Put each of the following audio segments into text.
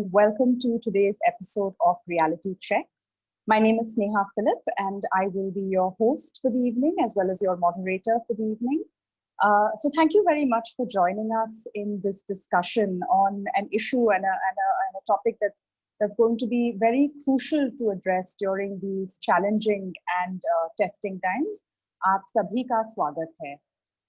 and welcome to today's episode of Reality Check. My name is Sneha Philip, and I will be your host for the evening as well as your moderator for the evening. So, thank you very much for joining us in this discussion on an issue and a topic that's going to be very crucial to address during these challenging and testing times. आप सभी का स्वागत है.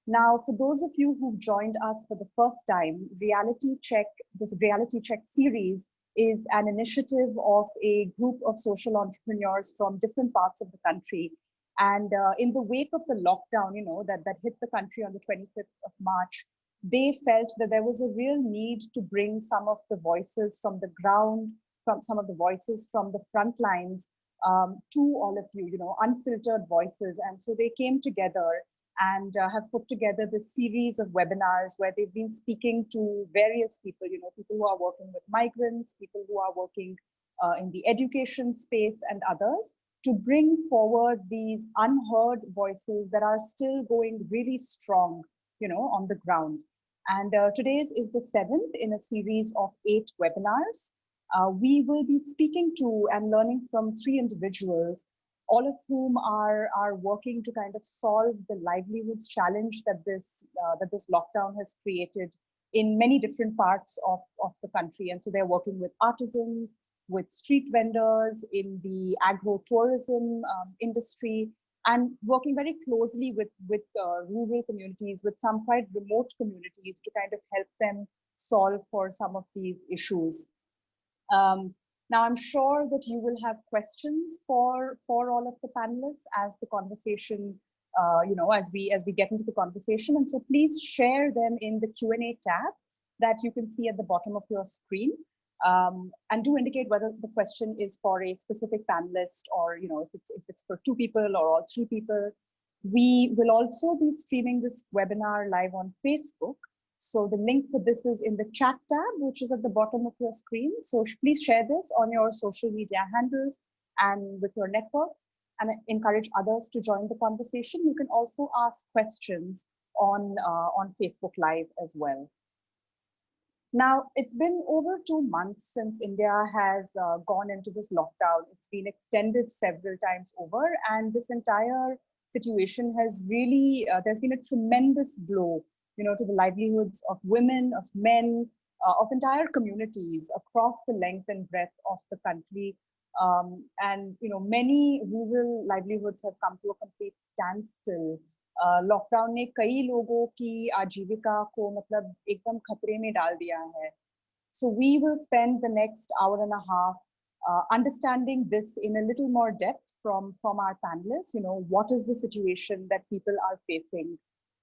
Now, for those of you who've joined us for the first time, this Reality Check series is an initiative of a group of social entrepreneurs from different parts of the country. And in the wake of the lockdown, that hit the country on the 25th of March, they felt that there was a real need to bring some of the voices from the ground, from some of the voices from the front lines to all of you, unfiltered voices. And so they came together and have put together this series of webinars where they've been speaking to various people, people who are working with migrants, people who are working in the education space and others, to bring forward these unheard voices that are still going really strong, on the ground. And today's is the 7th in a series of 8 webinars. We will be speaking to and learning from 3 individuals, all of whom are working to kind of solve the livelihoods challenge that this lockdown has created in many different parts of the country. And so they're working with artisans, with street vendors, in the agro-tourism industry, and working very closely with rural communities, with some quite remote communities, to kind of help them solve for some of these issues. Now, I'm sure that you will have questions for all of the panelists as the conversation, as we get into the conversation. And so please share them in the Q&A tab that you can see at the bottom of your screen. And do indicate whether the question is for a specific panelist or, if it's for 2 people or all 3 people. We will also be streaming this webinar live on Facebook. So the link for this is in the chat tab, which is at the bottom of your screen. So please share this on your social media handles and with your networks, and encourage others to join the conversation. You can also ask questions on Facebook Live as well. Now, it's been over 2 months since India has gone into this lockdown. It's been extended several times over, and this entire situation has really, there's been a tremendous blow to the livelihoods of women, of men, of entire communities across the length and breadth of the country. And many rural livelihoods have come to a complete standstill. Lockdown ने कई लोगों की आजीविका को मतलब एकदम खतरे में डाल दिया है. So we will spend the next hour and a half understanding this in a little more depth from our panelists. What is the situation that people are facing?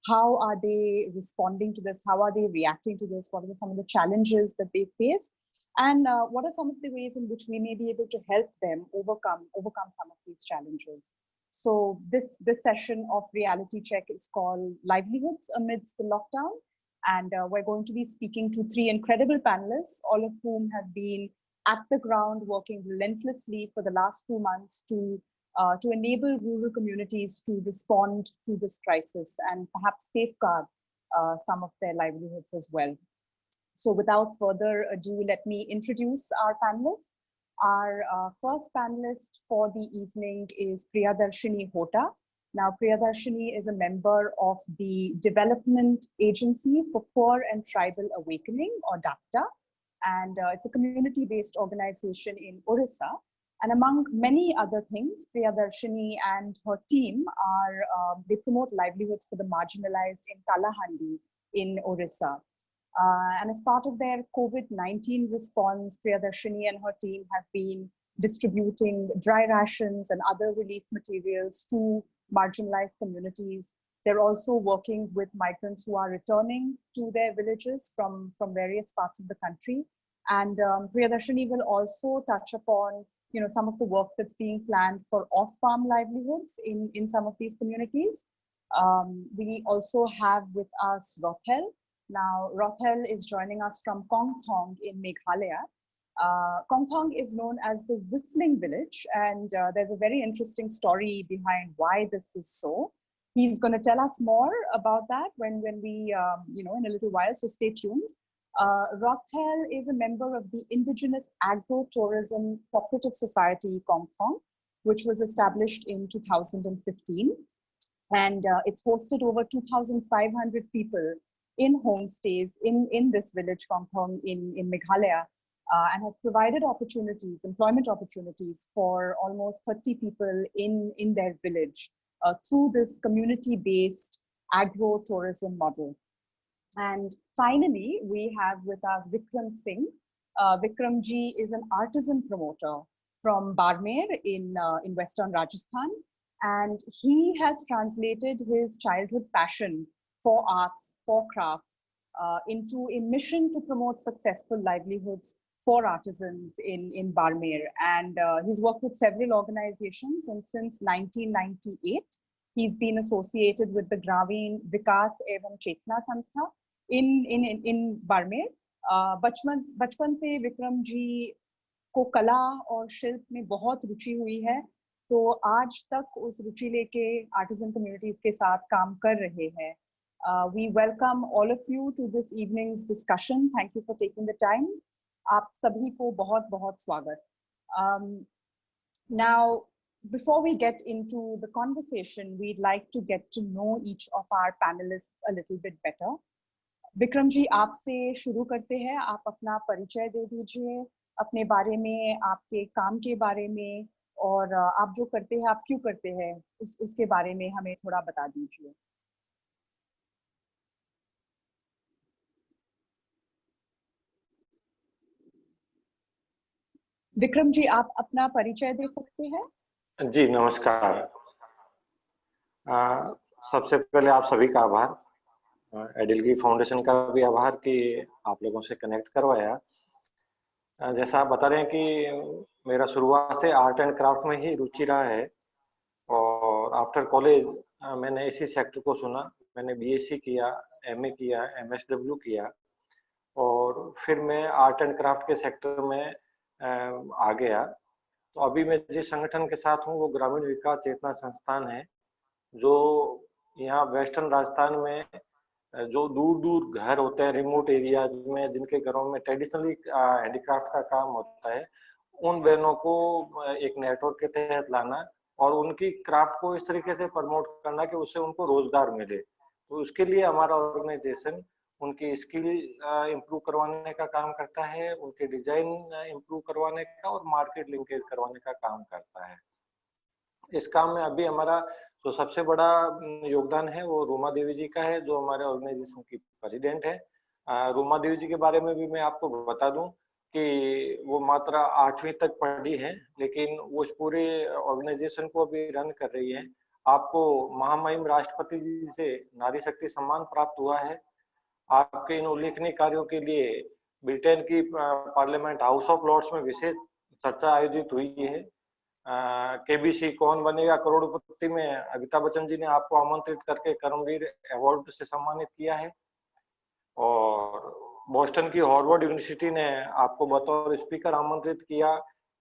How are they responding to this? How are they reacting to this? What are some of the challenges that they face? And what are some of the ways in which we may be able to help them overcome some of these challenges? So this session of Reality Check is called Livelihoods Amidst the Lockdown. And we're going to be speaking to 3 incredible panelists, all of whom have been at the ground working relentlessly for the last 2 months to enable rural communities to respond to this crisis and perhaps safeguard some of their livelihoods as well. So without further ado, let me introduce our panelists. Our first panelist for the evening is Priyadarshini Hota. Now, Priyadarshini is a member of the Development Agency for Poor and Tribal Awakening, or DAPTA, and it's a community-based organization in Orissa. And among many other things, Priyadarshini and her team they promote livelihoods for the marginalized in Kalahandi in Orissa. And as part of their COVID-19 response, Priyadarshini and her team have been distributing dry rations and other relief materials to marginalized communities. They're also working with migrants who are returning to their villages from various parts of the country. And Priyadarshini will also touch upon some of the work that's being planned for off-farm livelihoods in some of these communities. We also have with us Rothel. Now, Rothel is joining us from Kongthong in Meghalaya. Kongthong is known as the Whistling Village, and there's a very interesting story behind why this is so. He's going to tell us more about that when we, in a little while, so stay tuned. Rothel is a member of the Indigenous Agro-Tourism Cooperative Society, Kongthong, which was established in 2015. And it's hosted over 2,500 people in homestays in this village, Kongthong, in Meghalaya, and has provided opportunities, employment opportunities for almost 30 people in their village through this community-based agro-tourism model. And finally, we have with us Vikram Singh. Vikram ji is an artisan promoter from Barmer in Western Rajasthan. And he has translated his childhood passion for arts, for crafts, into a mission to promote successful livelihoods for artisans in Barmer. And he's worked with several organizations, and since 1998, he's been associated with the Grameen Vikas Evam Chetna Sanstha in Barmer. बचपन से विक्रम जी को कला और शिल्प में बहुत रुचि हुई है, तो आज तक उस रुचि लेके आर्टिजन कम्युनिटीज के साथ काम कर रहे हैं. We welcome all of you to this evening's discussion. Thank you for taking the time. आप सभी को बहुत स्वागत. Now, before we get into the conversation, we'd like to get to know each of our panelists a little bit better. Vikram ji, आपसे शुरू करते हैं. आप अपना परिचय दे दीजिए, अपने बारे में, आपके काम के बारे में, और आप जो करते हैं, आप क्यों करते हैं, उसके बारे में हमें थोड़ा बता दीजिए. विक्रम जी, आप अपना परिचय दे सकते हैं? जी नमस्कार. सबसे पहले आप सभी का आभार, एडिलगी फाउंडेशन का भी आभार कि आप लोगों से कनेक्ट करवाया. जैसा आप बता रहे हैं कि मेरा शुरुआत से आर्ट एंड क्राफ्ट में ही रुचि रहा है, और आफ्टर कॉलेज मैंने इसी सेक्टर को सुना. मैंने बीएससी किया, एमए किया, एमएसडब्ल्यू किया, और फिर मैं आर्ट एंड क्राफ्ट के सेक्टर में आ गया. तो अभी मैं जिस संगठन के साथ हूँ वो ग्रामीण विकास चेतना संस्थान है, जो यहाँ वेस्टर्न राजस्थान में जो दूर घर होते हैं, रिमोट एरियाज में, जिनके घरों में ट्रेडिशनली हैंडीक्राफ्ट का काम होता है, उन बहनों को एक नेटवर्क के तहत लाना और उनकी क्राफ्ट को इस तरीके से प्रमोट करना कि उससे उनको रोजगार मिले. तो उसके लिए हमारा ऑर्गेनाइजेशन उनकी स्किल इम्प्रूव करवाने का काम करता है, उनके डिजाइन इम्प्रूव करवाने का और मार्केट लिंकेज करवाने का काम करता है. इस काम में अभी हमारा जो सबसे बड़ा योगदान है वो रूमा देवी जी का है, जो हमारे ऑर्गेनाइजेशन की प्रेसिडेंट है. रूमा देवी जी के बारे में भी मैं आपको बता दूं कि वो मात्र 8वीं तक पढ़ी है, लेकिन वो इस पूरे ऑर्गेनाइजेशन को अभी रन कर रही है. आपको महामहिम राष्ट्रपति जी से नारी शक्ति सम्मान प्राप्त हुआ है. आपके इन उल्लेखनीय कार्यों के लिए ब्रिटेन की पार्लियामेंट हाउस ऑफ लॉर्ड्स में विशेष चर्चा आयोजित हुई है. केबीसी कौन बनेगा करोड़पति में अमिताभ बच्चन जी ने आपको आमंत्रित करके कर्मवीर अवार्ड से सम्मानित किया है, और बोस्टन की हार्वर्ड यूनिवर्सिटी ने आपको बतौर स्पीकर आमंत्रित किया.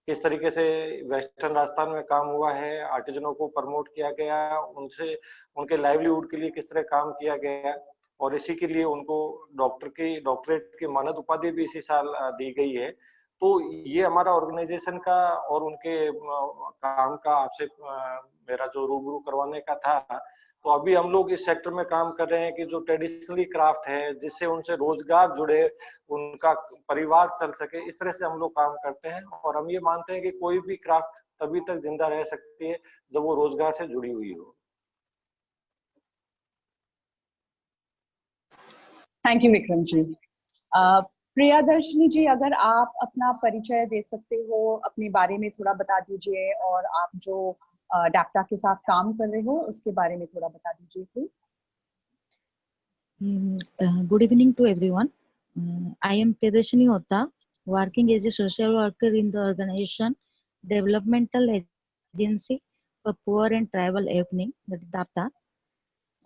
किस तरीके से वेस्टर्न राजस्थान में काम हुआ है, आर्टिजनों को प्रमोट किया गया, उनसे उनके लाइवलीहुड के लिए किस तरह काम किया गया, और इसी के लिए उनको डॉक्टरेट की मानद उपाधि भी इसी साल दी गई है. तो ये हमारा ऑर्गेनाइजेशन का और उनके काम का आपसे मेरा जो रूबरू करवाने का था. तो अभी हम लोग इस सेक्टर में काम कर रहे हैं कि जो ट्रेडिशनली क्राफ्ट है, जिससे उनसे रोजगार जुड़े, उनका परिवार चल सके, इस तरह से हम लोग काम करते हैं. और हम ये मानते हैं कि कोई भी क्राफ्ट तभी तक जिंदा रह सकती है जब वो रोजगार से जुड़ी हुई हो. Thank you Vikram ji. प्रियादर्शनी जी, अगर आप अपना परिचय दे सकते हो, अपने बारे में थोड़ा बता दीजिए, और आप जो डैप्टा के साथ काम कर रहे हो उसके बारे में थोड़ा बता दीजिए please. Good evening to everyone. I am Priyadarshini Hota, working as a social worker in the organization Developmental Agency for Poor and Tribal Awakening, that is DAPTA.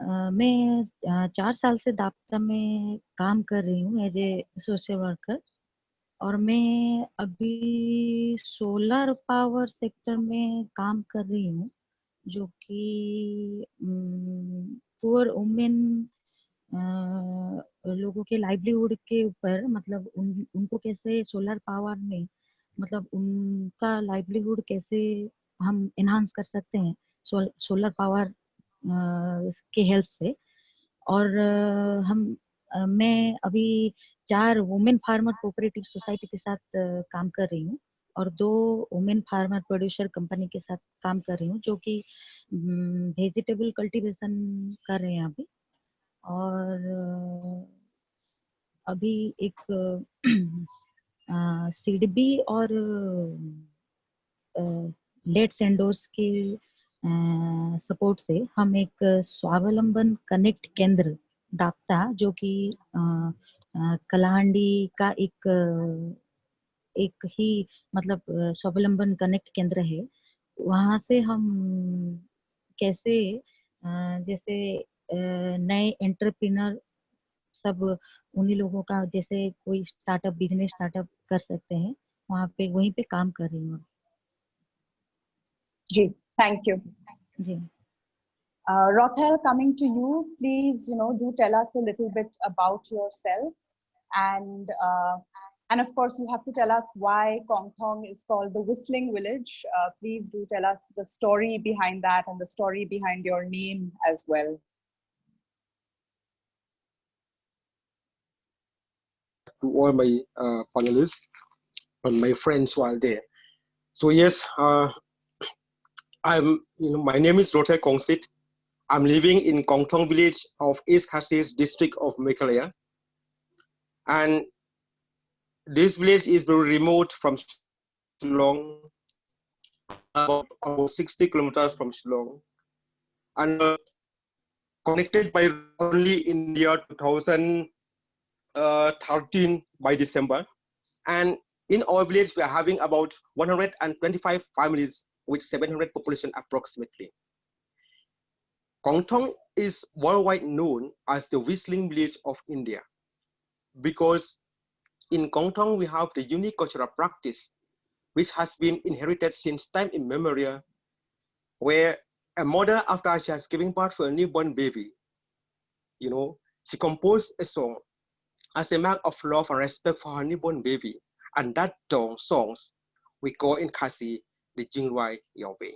मैं 4 साल से दाप्ता में काम कर रही हूँ एज ए सोशल वर्कर, और मैं अभी सोलर पावर सेक्टर में काम कर रही हूँ, जो कि पुअर वुमेन लोगों के लाइवलीहुड के ऊपर, मतलब उनको कैसे सोलर पावर में, मतलब उनका लाइवलीहुड कैसे हम एनहांस कर सकते हैं सोलर पावर के हेल्प से। और मैं अभी 4 वुमेन फार्मर कोऑपरेटिव सोसाइटी के साथ काम कर रही हूँ, और 2 वुमेन फार्मर प्रोड्यूसर कंपनी के साथ काम कर रही हूँ, जो कि वेजिटेबल कल्टीवेशन कर रहे हैं अभी। और अभी एक सीडबी और लेट सेंडोर्स के सपोर्ट से हम एक स्वावलंबन कनेक्ट केंद्र डाकता, जो कि कलाहांडी का एक ही मतलब स्वावलंबन कनेक्ट केंद्र है। वहाँ से हम कैसे जैसे नए एंटरप्रेन्योर सब उन्हीं लोगों का, जैसे कोई स्टार्टअप बिजनेस स्टार्टअप कर सकते हैं, वहाँ पे वहीं पे काम कर रही हूँ। जी, thank you. Ji. Rothel, coming to you, please, do tell us a little bit about yourself, and of course, you have to tell us why Kong Thong is called the Whistling Village. Please do tell us the story behind that and the story behind your name as well. To all my panelists and my friends who are there. So yes, my name is Rothel Kongsit. I'm living in Kong Thong village of East Khasi district of Meghalaya. And this village is very remote from Shillong, about 60 kilometers from Shillong, and connected by only in the year 2013 by December. And in our village, we are having about 125 families with 700 population approximately. Kong Thong is worldwide known as the whistling village of India, because in Kong Thong we have the unique cultural practice which has been inherited since time immemorial, where a mother, after she has given birth to a newborn baby, she composed a song as a mark of love and respect for her newborn baby. And that songs we call in Khasi the Jingwai Yawbe.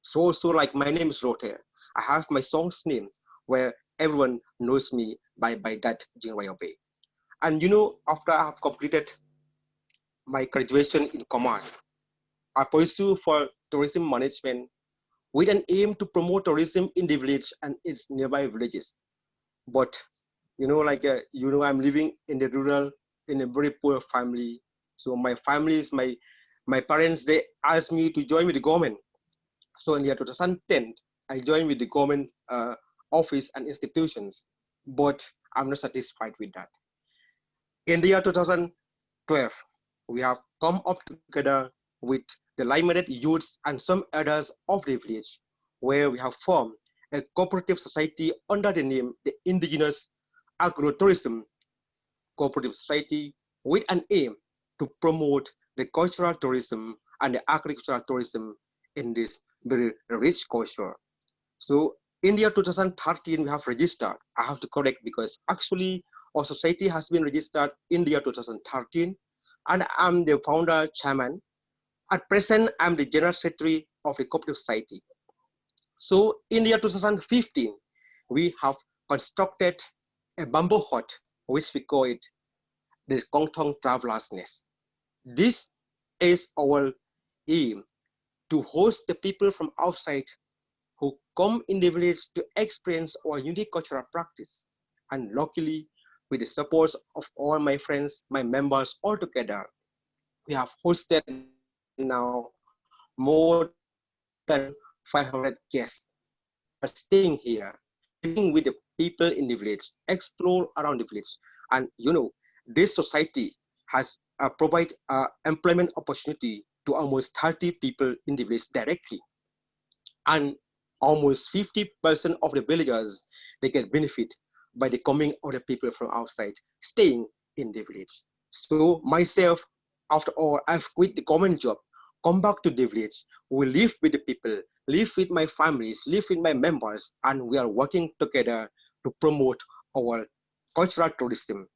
So like my name is Rothel, I have my song's name where everyone knows me by that Jingwai Yawbe. And after I have completed my graduation in commerce, I pursue for tourism management with an aim to promote tourism in the village and its nearby villages. But I'm living in the rural, in a very poor family. So my family is my parents, they asked me to join with the government. So in the year 2010, I joined with the government office and institutions, but I'm not satisfied with that. In the year 2012, we have come up together with the like-minded youths and some others of the village, where we have formed a cooperative society under the name the Indigenous Agro-Tourism Cooperative Society, with an aim to promote the cultural tourism and the agricultural tourism in this very rich culture. So in the year 2013, we have registered. I have to correct because actually our society has been registered in the year 2013, and I'm the founder chairman. At present, I'm the general secretary of the cooperative society. So in the year 2015, we have constructed a bamboo hut, which we call it the Kong Thong Traveler's Nest. This is our aim, to host the people from outside who come in the village to experience our unique cultural practice. And luckily, with the support of all my friends, my members all together, we have hosted now more than 500 guests are staying here, living with the people in the village, explore around the village. And this society has provided employment opportunity to almost 30 people in the village directly. And almost 50% of the villagers, they get benefit by the coming of the people from outside, staying in the village. So myself, after all, I've quit the government job, come back to the village. We live with the people, live with my families, live with my members, and we are working together to promote our cultural tourism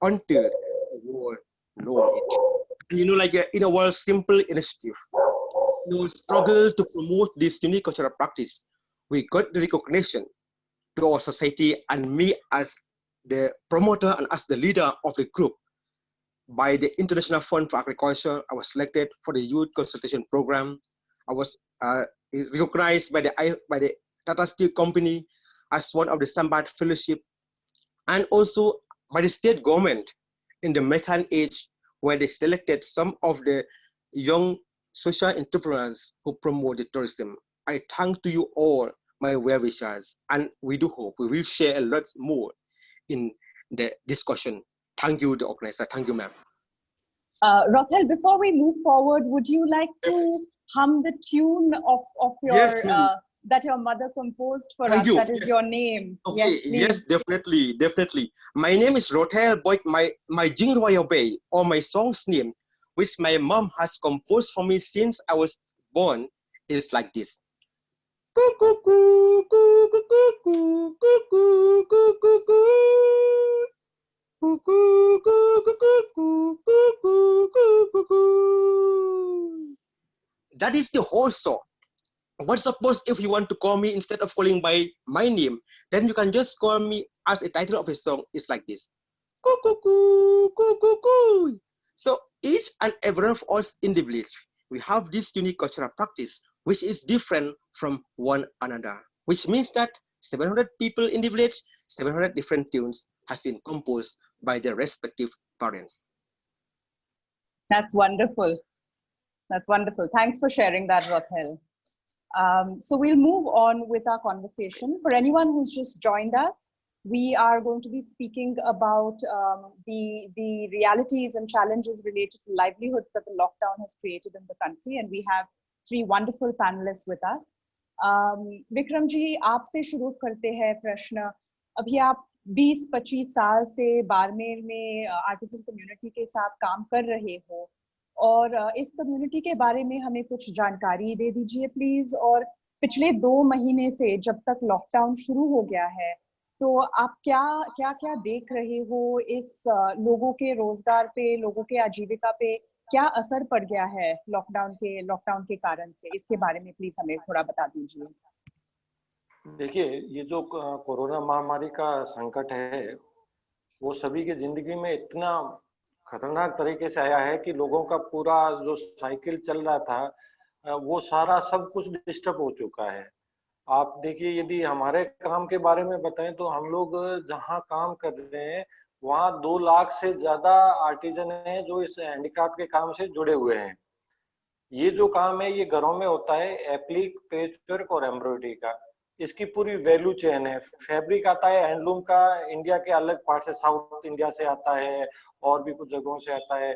until the world knows it. And like in our simple initiative, struggle to promote this unique cultural practice, we got the recognition to our society, and me as the promoter and as the leader of the group by the International Fund for Agriculture. I was selected for the youth consultation program. I was recognized by the Tata Steel Company as one of the Sambat Fellowship, and also by the state government in the Mekhan Age, where they selected some of the young social entrepreneurs who promote the tourism. I thank to you all, my well wishers, and we do hope we will share a lot more in the discussion. Thank you, the organizer. Thank you, ma'am. Rothel, before we move forward, would you like to hum the tune of your Yes, that your mother composed for Thank us? you. That is Yes. your name. Okay, Yes, yes, definitely. My name is Rothel Boy. My Jingroya Bay, or my song's name, which my mom has composed for me since I was born, is like this. That is the whole song. What suppose if you want to call me instead of calling by my name, then you can just call me as a title of a song is like this. So each and every of us in the village, we have this unique cultural practice which is different from one another, which means that 700 people in the village, 700 different tunes has been composed by their respective parents. that's wonderful. That's wonderful. Thanks for sharing that, Rothel. So we'll move on with our conversation. For anyone who's just joined us, we are going to be speaking about the realities and challenges related to livelihoods that the lockdown has created in the country. And we have three wonderful panelists with us. Vikram ji, आपसे शुरू करते हैं प्रश्न. अभी आप 20-25 साल से बाड़मेर में आर्टिजन कम्युनिटी के साथ काम कर रहे हो, और इस कम्युनिटी के बारे में हमें कुछ जानकारी दे दीजिए प्लीज. और पिछले 2 महीने से जब तक लॉकडाउन शुरू हो गया है, तो आप क्या देख रहे हो, इस लोगों के रोजगार पे, लोगों के आजीविका पे क्या असर पड़ गया है लॉकडाउन के कारण से? इसके बारे में प्लीज हमें थोड़ा बता दीजिए. देखिए, ये जो कोरोना महामारी का संकट है, वो सभी की जिंदगी में इतना खतरनाक तरीके से आया है कि लोगों का पूरा जो साइकिल चल रहा था, वो सारा सब कुछ डिस्टर्ब हो चुका है. आप देखिए, यदि हमारे काम के बारे में बताएं तो हम लोग जहां काम कर रहे हैं वहां 2 लाख से ज्यादा आर्टिजन हैं जो इस हैंडीक्राफ्ट के काम से जुड़े हुए हैं. ये जो काम है ये घरों में होता है, एप्लिक, पेचवर्क और एम्ब्रॉयडरी का. इसकी पूरी वैल्यू चेन है. फैब्रिक आता है हैंडलूम का, इंडिया के अलग पार्ट से, साउथ इंडिया से आता है और भी कुछ जगहों से आता है.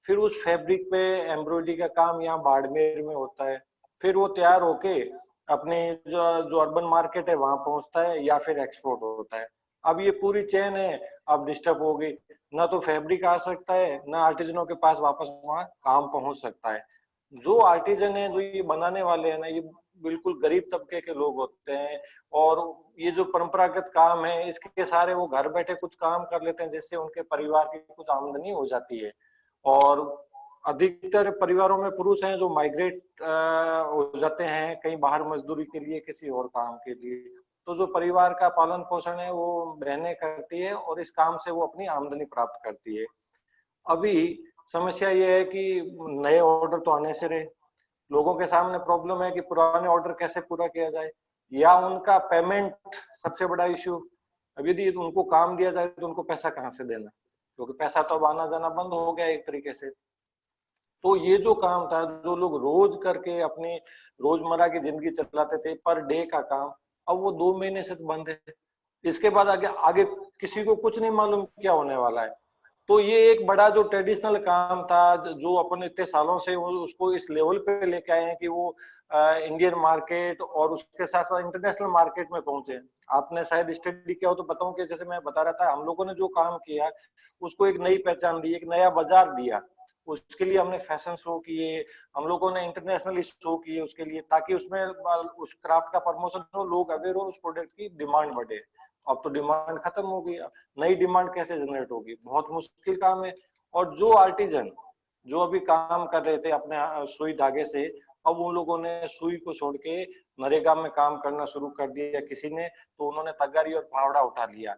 फिर उस फैब्रिक पे एम्ब्रॉयडरी का काम यहाँ बाड़मेर में होता है. फिर वो तैयार होके अपने जो अर्बन मार्केट है वहां पहुंचता है या फिर एक्सपोर्ट होता है. अब ये पूरी चेन है, अब डिस्टर्ब हो गई. ना तो फैब्रिक आ सकता है, ना आर्टिजनों के पास वापस वहां काम पहुंच सकता है. जो आर्टिजन है, जो ये बनाने वाले हैं ना, ये बिल्कुल गरीब तबके के लोग होते हैं. और ये जो परंपरागत काम है, इसके सारे वो घर बैठे कुछ काम कर लेते हैं जिससे उनके परिवार की कुछ आमदनी हो जाती है. और अधिकतर परिवारों में पुरुष हैं जो माइग्रेट हो जाते हैं कहीं बाहर मजदूरी के लिए, किसी और काम के लिए. तो जो परिवार का पालन पोषण है वो बहनें करती है और इस काम से वो अपनी आमदनी प्राप्त करती है. अभी समस्या ये है कि नए ऑर्डर तो आने से रहे, लोगों के सामने प्रॉब्लम है कि पुराने ऑर्डर कैसे पूरा किया जाए, या उनका पेमेंट सबसे बड़ा इश्यू. अब यदि उनको काम दिया जाए तो उनको पैसा कहाँ से देना, क्योंकि पैसा तो अब आना जाना बंद हो गया एक तरीके से. तो ये जो काम था, जो लोग रोज करके अपनी रोजमर्रा की जिंदगी चलाते थे, पर डे का काम, अब वो 2 महीने से तो बंद है. इसके बाद आगे किसी को कुछ नहीं मालूम क्या होने वाला है. तो ये एक बड़ा जो ट्रेडिशनल काम था, जो अपन इतने सालों से उसको इस लेवल पे लेके आए हैं कि वो इंडियन मार्केट और उसके साथ साथ इंटरनेशनल मार्केट में पहुंचे. आपने शायद स्टडी किया हो तो बताऊं कि जैसे मैं बता रहा था, हम लोगों ने जो काम किया उसको एक नई पहचान दी, एक नया बाजार दिया. उसके लिए हमने फैशन शो किए, हम लोगों ने इंटरनेशनल शो किए उसके लिए, ताकि उसमें उस क्राफ्ट का प्रमोशन हो, लोग अवेयर हो, उस प्रोडक्ट की डिमांड बढ़े. अब तो डिमांड खत्म हो गई, नई डिमांड कैसे जनरेट होगी, बहुत मुश्किल काम है। और जो आर्टिजन जो अभी काम कर रहे थे अपने सुई धागे से, अब उन लोगों ने सुई को छोड़ के नरेगा में काम करना शुरू कर दिया किसी ने, तो उन्होंने तगारी और फावड़ा उठा लिया।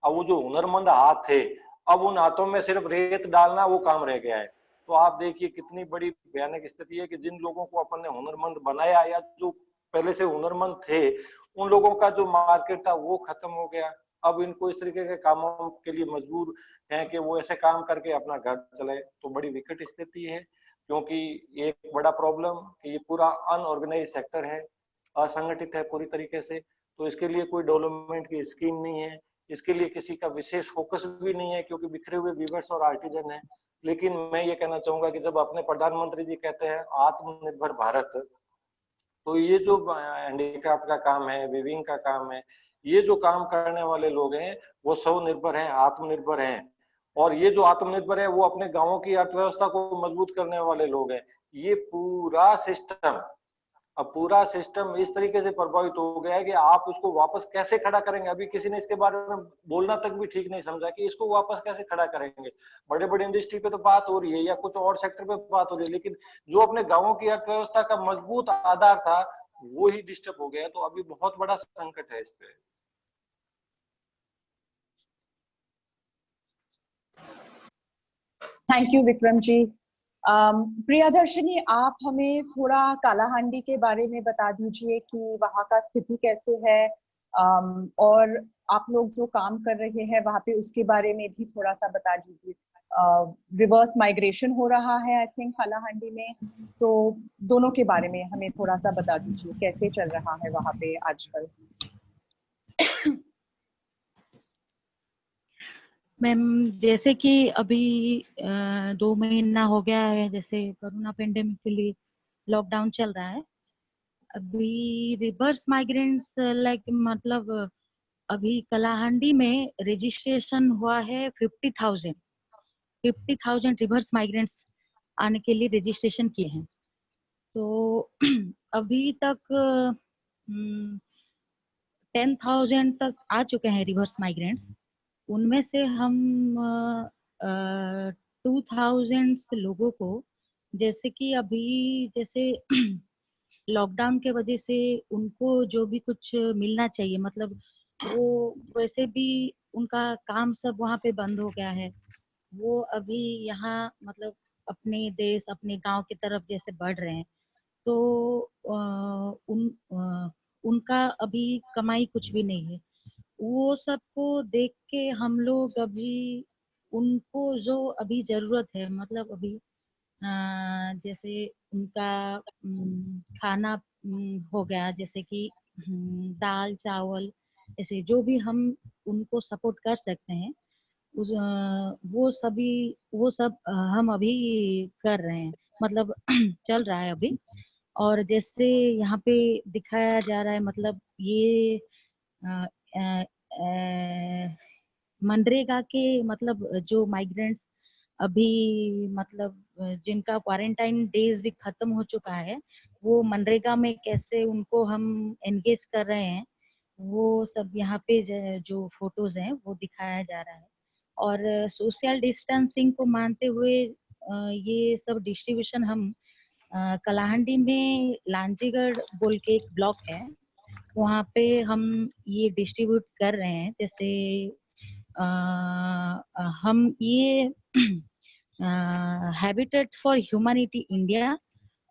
अब वो जो हुनरमंद हाथ थे, अब उन हाथों में सिर्फ रेत डालना वो काम रह गया है। तो आप देखिए कितनी बड़ी भयानक स्थिति है कि जिन लोगों को अपन ने हुनरमंद बनाया या जो पहले से हुनरमंद थे, उन लोगों का जो मार्केट था वो खत्म हो गया। अब इनको इस तरीके के कामों के लिए मजबूर हैं कि वो ऐसे काम करके अपना घर चलाए। तो बड़ी विकट स्थिति है, क्योंकि एक बड़ा प्रॉब्लम कि ये पूरा अनऑर्गेनाइज सेक्टर है, असंगठित है पूरी तरीके से। तो इसके लिए कोई डेवलपमेंट की स्कीम नहीं है, इसके लिए किसी का विशेष फोकस भी नहीं है, क्योंकि बिखरे हुए वीवर्स और आर्टिजन है। लेकिन मैं ये कहना चाहूंगा कि जब अपने प्रधानमंत्री जी कहते हैं आत्मनिर्भर भारत, तो ये जो हैंडीक्राफ्ट का काम है, वीविंग का काम है, ये जो काम करने वाले लोग हैं वो स्वनिर्भर हैं, आत्मनिर्भर हैं। और ये जो आत्मनिर्भर है वो अपने गांवों की अर्थव्यवस्था को मजबूत करने वाले लोग हैं। ये पूरा सिस्टम, अब पूरा सिस्टम इस तरीके से प्रभावित हो गया है कि आप उसको वापस कैसे खड़ा करेंगे। अभी किसी ने इसके बारे में बोलना तक भी ठीक नहीं समझा कि इसको वापस कैसे खड़ा करेंगे। बड़े बड़े इंडस्ट्री पे तो बात हो रही है या कुछ और सेक्टर पे बात हो रही है, लेकिन जो अपने गांवों की अर्थव्यवस्था का मजबूत आधार था वो ही डिस्टर्ब हो गया। तो अभी बहुत बड़ा संकट है इस पे। Thank you Vikram ji. प्रियदर्शनी, आप हमें थोड़ा कालाहांडी के बारे में बता दीजिए कि वहाँ का स्थिति कैसे है, और आप लोग जो काम कर रहे हैं वहाँ पे उसके बारे में भी थोड़ा सा बता दीजिए। रिवर्स माइग्रेशन हो रहा है आई थिंक कालाहांडी में, तो दोनों के बारे में हमें थोड़ा सा बता दीजिए कैसे चल रहा है वहाँ पे आजकल। मैम, जैसे कि अभी 2 महीना हो गया है, जैसे कोरोना पेंडेमिक के लिए लॉकडाउन चल रहा है। अभी रिवर्स माइग्रेंट्स लाइक मतलब अभी कलाहांडी में रजिस्ट्रेशन हुआ है 50,000 रिवर्स माइग्रेंट्स आने के लिए रजिस्ट्रेशन किए हैं। तो अभी तक 10,000 तक आ चुके हैं रिवर्स माइग्रेंट्स। उनमें से हम 2,000 लोगों को, जैसे कि अभी जैसे लॉकडाउन के वजह से उनको जो भी कुछ मिलना चाहिए, मतलब वो वैसे भी उनका काम सब वहाँ पे बंद हो गया है। वो अभी यहाँ मतलब अपने देश अपने गांव की तरफ जैसे बढ़ रहे हैं, तो उनका अभी कमाई कुछ भी नहीं है। वो सबको देख के हम लोग अभी उनको जो अभी जरूरत है, मतलब अभी जैसे उनका खाना हो गया, जैसे कि दाल चावल, ऐसे जो भी हम उनको सपोर्ट कर सकते हैं वो सब हम अभी कर रहे हैं, मतलब चल रहा है अभी। और जैसे यहाँ पे दिखाया जा रहा है, मतलब ये अ, अ, अ, मनरेगा के मतलब जो माइग्रेंट्स अभी मतलब जिनका क्वारंटाइन डेज भी खत्म हो चुका है, वो मनरेगा में कैसे उनको हम एंगेज कर रहे हैं, वो सब यहाँ पे जो फोटोज हैं वो दिखाया जा रहा है। और सोशल डिस्टेंसिंग को मानते हुए ये सब डिस्ट्रीब्यूशन हम कलाहंडी में लांजीगढ़ बोल के एक ब्लॉक है, वहाँ पे हम ये डिस्ट्रीब्यूट कर रहे हैं। जैसे हम ये हैबिटेट फॉर ह्यूमैनिटी इंडिया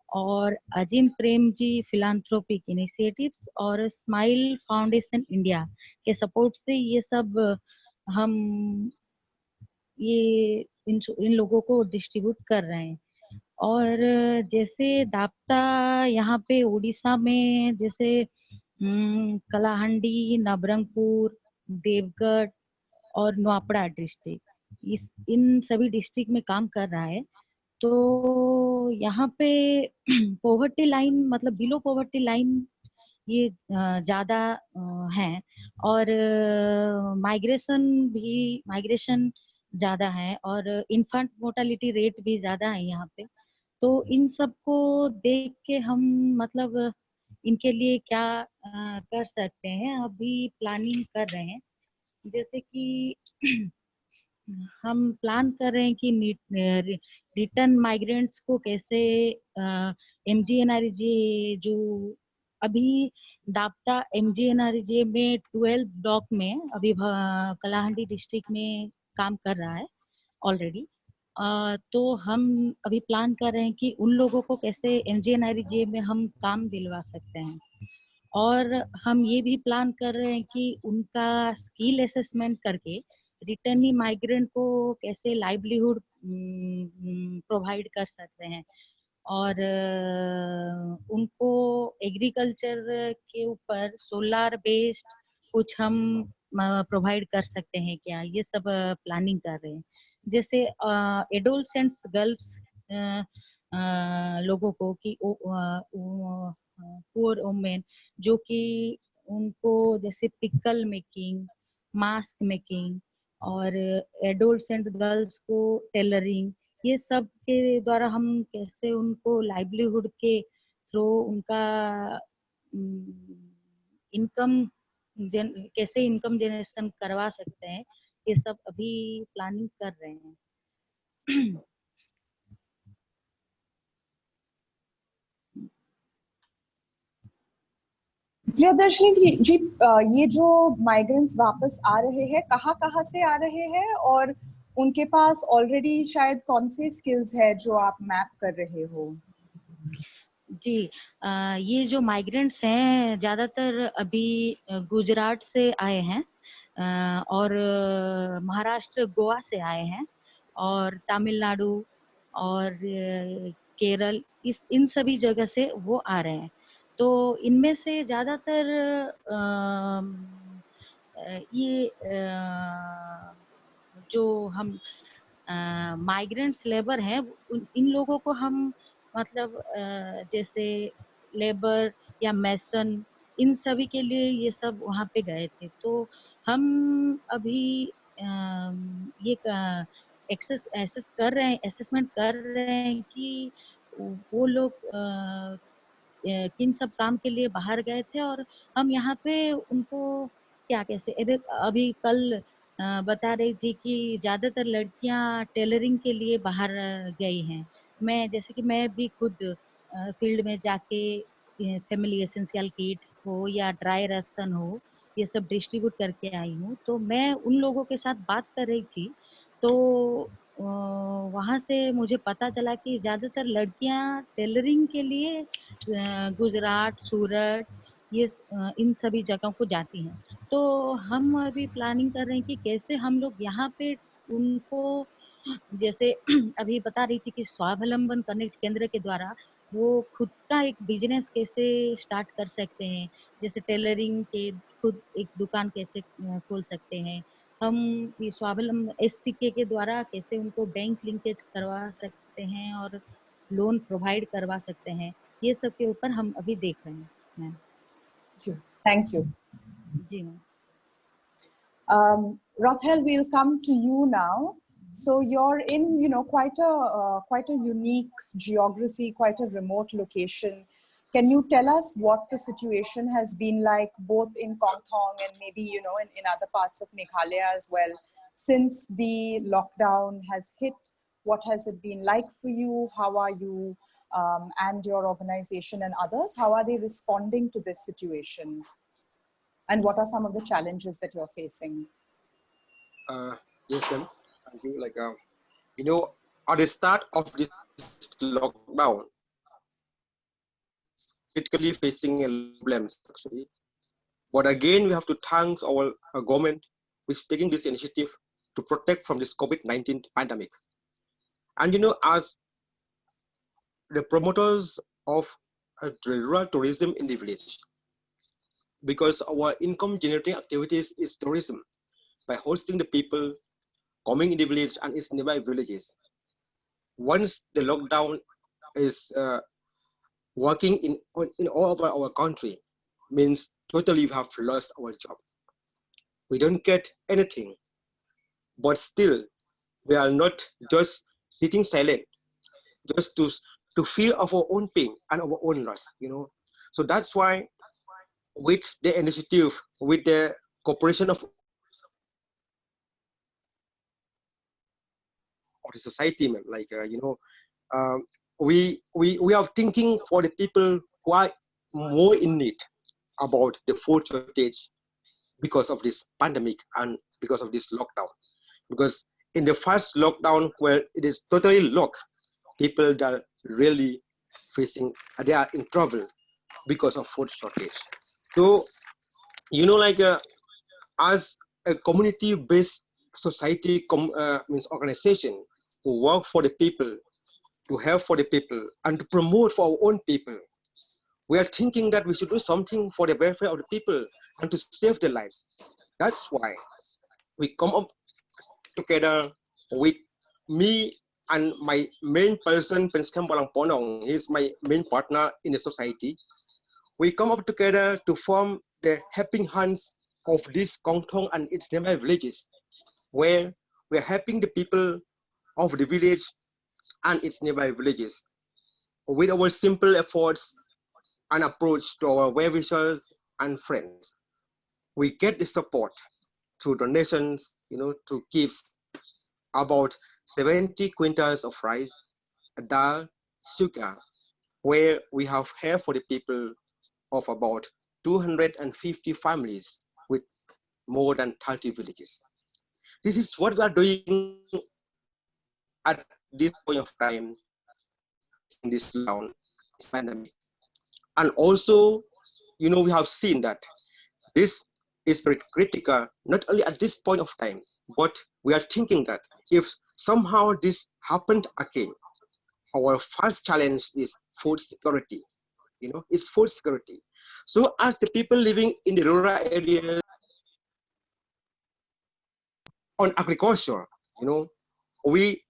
और अजीम प्रेम जी फिलांथ्रोपिक इनिशिएटिव्स और स्माइल फाउंडेशन इंडिया के सपोर्ट से ये सब हम ये इन लोगों को डिस्ट्रीब्यूट कर रहे हैं। और जैसे दाप्ता यहाँ पे उड़ीसा में जैसे कलाहंडी, नवरंगपुर, देवगढ़ और नुआपड़ा डिस्ट्रिक्ट, इन सभी डिस्ट्रिक्ट में काम कर रहा है। तो यहाँ पे पॉवर्टी लाइन मतलब बिलो पॉवर्टी लाइन ये ज्यादा है, और माइग्रेशन ज्यादा है, और इन्फेंट मोर्टेलिटी रेट भी ज्यादा है यहाँ पे। तो इन सब को देख के हम मतलब इनके लिए क्या कर सकते हैं, अभी प्लानिंग कर रहे हैं। जैसे कि हम प्लान कर रहे हैं कि रिटर्न माइग्रेंट्स को कैसे MGNREGA जो अभी दापटा MGNREGA में 12 ब्लॉक में अभी कलाहंडी डिस्ट्रिक्ट में काम कर रहा है ऑलरेडी। तो हम अभी प्लान कर रहे हैं कि उन लोगों को कैसे MGNREGA में हम काम दिलवा सकते हैं, और हम ये भी प्लान कर रहे हैं कि उनका स्किल असेसमेंट करके रिटर्नी माइग्रेंट को कैसे लाइवलीहुड प्रोवाइड कर सकते हैं, और उनको एग्रीकल्चर के ऊपर सोलार बेस्ड कुछ हम प्रोवाइड कर सकते हैं क्या, ये सब प्लानिंग कर रहे हैं। जैसे एडोलसेंट्स गर्ल्स लोगों को कि पुअर वुमेन जो कि उनको जैसे पिकल मेकिंग, मास्क मेकिंग, और एडोलसेंट गर्ल्स को टेलरिंग, ये सब के द्वारा हम कैसे उनको लाइवलीहुड के थ्रू उनका इनकम कैसे इनकम जनरेशन करवा सकते हैं, ये सब अभी प्लानिंग कर रहे हैं। प्रियदर्शनी जी, ये जो माइग्रेंट्स वापस आ रहे हैं, कहाँ से आ रहे हैं, और उनके पास ऑलरेडी शायद कौन से स्किल्स है जो आप मैप कर रहे हो? जी, ये जो माइग्रेंट्स हैं ज़्यादातर अभी गुजरात से आए हैं, और महाराष्ट्र, गोवा से आए हैं, और तमिलनाडु और केरल, इन सभी जगह से वो आ रहे हैं। तो इनमें से ज़्यादातर ये जो हम माइग्रेंट्स लेबर हैं, इन लोगों को हम मतलब जैसे लेबर या मैसन, इन सभी के लिए ये सब वहाँ पे गए थे। तो हम अभी ये एसेस कर रहे हैं, असेसमेंट कर रहे हैं कि वो लोग किन सब काम के लिए बाहर गए थे, और हम यहाँ पे उनको क्या कैसे अभी कल बता रही थी कि ज्यादातर लड़कियां टेलरिंग के लिए बाहर गई हैं। मैं जैसे कि मैं भी खुद फील्ड में जाके फैमिली एसेंशियल किट हो या ड्राई राशन हो, ये सब डिस्ट्रीब्यूट करके आई हूँ। तो मैं उन लोगों के साथ बात कर रही थी, तो वहाँ से मुझे पता चला कि ज्यादातर लड़कियां टेलरिंग के लिए गुजरात, सूरत, ये इन सभी जगहों को जाती हैं। तो हम अभी प्लानिंग कर रहे हैं कि कैसे हम लोग यहाँ पे उनको, जैसे अभी बता रही थी कि स्वावलंबन कनेक्ट केंद्र के द्वारा वो खुद का एक बिजनेस कैसे स्टार्ट कर सकते हैं, जैसे टेलरिंग के खुद एक दुकान कैसे खोल सकते हैं। हम ये स्वावलंबन SCK के द्वारा कैसे उनको बैंक लिंकेज करवा सकते हैं और लोन प्रोवाइड करवा सकते हैं, ये सब के ऊपर हम अभी देख रहे हैं मैम। थैंक यू जी ma'am. Rothel, we'll come to you now. So you're in, quite a unique geography, quite a remote location. Can you tell us what the situation has been like, both in Konthong and maybe, in other parts of Meghalaya as well, since the lockdown has hit? What has it been like for you? How are you and your organization and others? How are they responding to this situation? And what are some of the challenges that you're facing? Yes, ma'am. Thank you. At the start of this lockdown, critically facing problems actually. But again, we have to thank our government, which is taking this initiative to protect from this COVID-19 pandemic. And as the promoters of rural tourism in the village, because our income generating activities is tourism, by hosting the people coming in the village and its nearby villages. Once the lockdown is working in all over our country, means totally we have lost our job. We don't get anything, but still we are not just sitting silent, just to feel of our own pain and our own loss, So that's why with the initiative, with the cooperation of of the society, ma'am. Like we are thinking for the people who are more in need about the food shortage because of this pandemic and because of this lockdown. Because in the first lockdown, where it is totally locked, people that are really facing, they are in trouble because of food shortage. So, like as a community-based society means organization who work for the people, to help for the people, and to promote for our own people, we are thinking that we should do something for the welfare of the people and to save their lives. That's why we come up together with me and my main person, Prince Kambalang Ponong. He's my main partner in the society. We come up together to form the helping hands of this Kongtong and its nearby villages, where we're helping the people of the village and its nearby villages with our simple efforts and approach to our well-wishers and friends. We get the support through donations, to gifts, about 70 quintals of rice, dal, sugar, where we have help for the people of about 250 families with more than 30 villages. This is what we are doing at this point of time in this lockdown, this pandemic. And also, we have seen that this is very critical, not only at this point of time, but we are thinking that if somehow this happened again, our first challenge is food security. It's food security. So as the people living in the rural areas on agriculture, we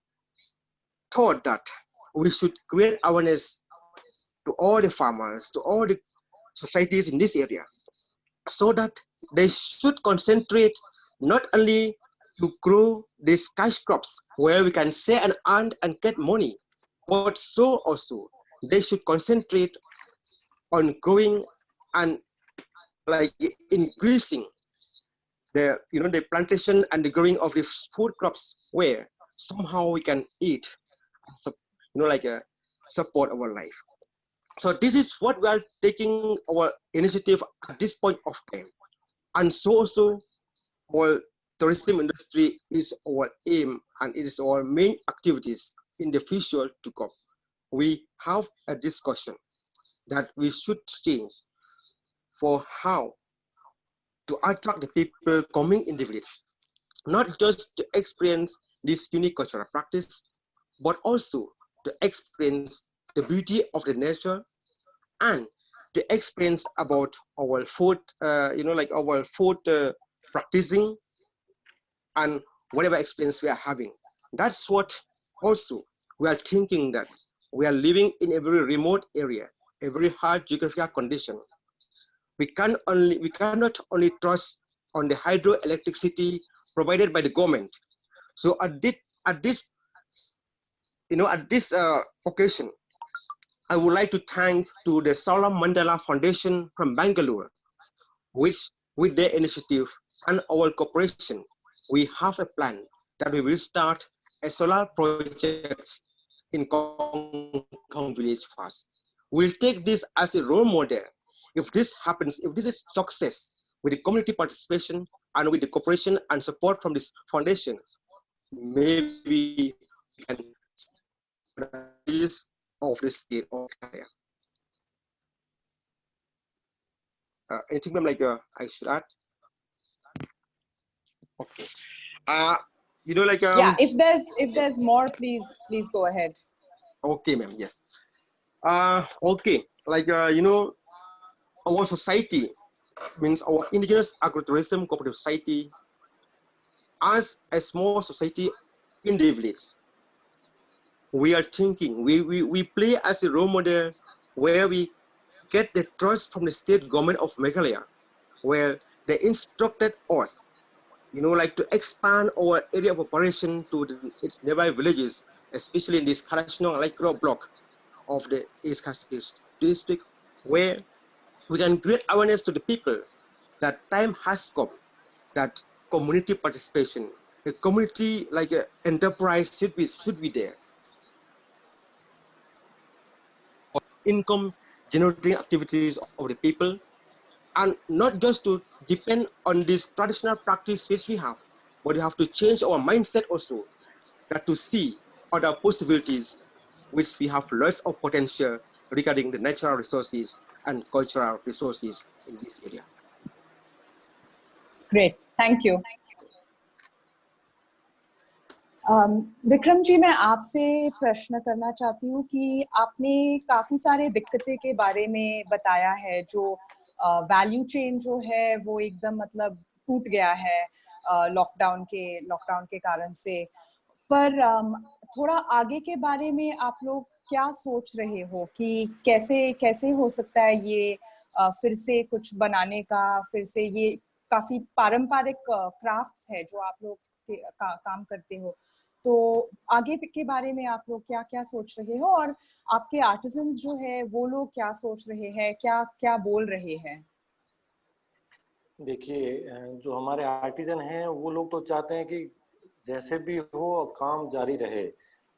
thought that we should create awareness to all the farmers, to all the societies in this area, so that they should concentrate not only to grow these cash crops where we can sell and earn and get money, but so also they should concentrate on growing and like increasing the the plantation and the growing of the food crops where somehow we can eat, so like a support our life. So this is what we are taking our initiative at this point of time. And so also our tourism industry is our aim and it is our main activities in the future to come. We have a discussion that we should change for how to attract the people coming in the village, not just to experience this unique cultural practice, but also to experience the beauty of the nature and the experience about our food, like our food practicing and whatever experience we are having. That's what also we are thinking, that we are living in a very remote area, a very hard geographical condition. We cannot only trust on the hydroelectricity provided by the government. So at this occasion, I would like to thank to the Salam Mandala Foundation from Bangalore, which with their initiative and our cooperation, we have a plan that we will start a solar project in Kongtong village first. We'll take this as a role model. If this happens, if this is success with the community participation and with the cooperation and support from this foundation, maybe we can this of the state of Kaya. Anything like I should add? Okay. Yeah, if there's more, please go ahead. Okay, ma'am. Yes. Okay. Our society means our indigenous agritourism cooperative society as a small society in the village. We are thinking, we play as a role model where we get the trust from the state government of Meghalaya, where they instructed us, to expand our area of operation to its nearby villages, especially in this Karashnong Alaikro block of the East Kasih district, where we can create awareness to the people that time has come, that community participation a community like an enterprise should be there. Income generating activities of the people, and not just to depend on this traditional practice which we have, but we have to change our mindset also, that to see other possibilities which we have lots of potential regarding the natural resources and cultural resources in this area. Great, thank you. Vikram ji, मैं आपसे प्रश्न करना चाहती हूँ कि आपने काफी सारे दिक्कतें के बारे में बताया है, जो वैल्यू चेन जो है वो एकदम मतलब टूट गया है लॉकडाउन के कारण से। पर थोड़ा आगे के बारे में आप लोग क्या सोच रहे हो कि कैसे हो सकता है ये फिर से कुछ बनाने का, फिर से ये काफी पारंपरिक क्राफ्ट्स है जो आप लोग काम करते हो, तो आगे के बारे में आप लोग क्या सोच रहे हो, और आपके आर्टिजन्स जो है वो लोग क्या सोच रहे हैं, क्या बोल रहे हैं? देखिए, जो हमारे आर्टिजन हैं वो लोग तो चाहते हैं कि जैसे भी हो काम जारी रहे,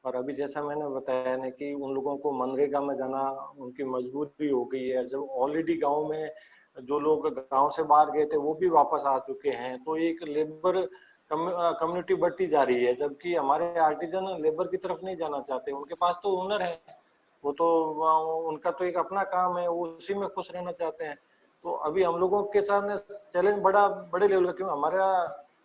और अभी जैसा मैंने बताया ना कि उन लोगों को मनरेगा में जाना उनकी मजबूरी हो गई है। जब ऑलरेडी गांव में जो लोग गांव से बाहर गए थे वो भी वापस आ चुके हैं, तो एक लेबर कम्युनिटी बढ़ती जा रही है, जबकि हमारे आर्टिजन लेबर की तरफ नहीं जाना चाहते। उनके पास तो हुनर है, वो तो उनका तो एक अपना काम है, वो उसी में खुश रहना चाहते हैं। तो अभी हम लोगों के साथ चैलेंज बड़े लेवल का, क्यों हमारा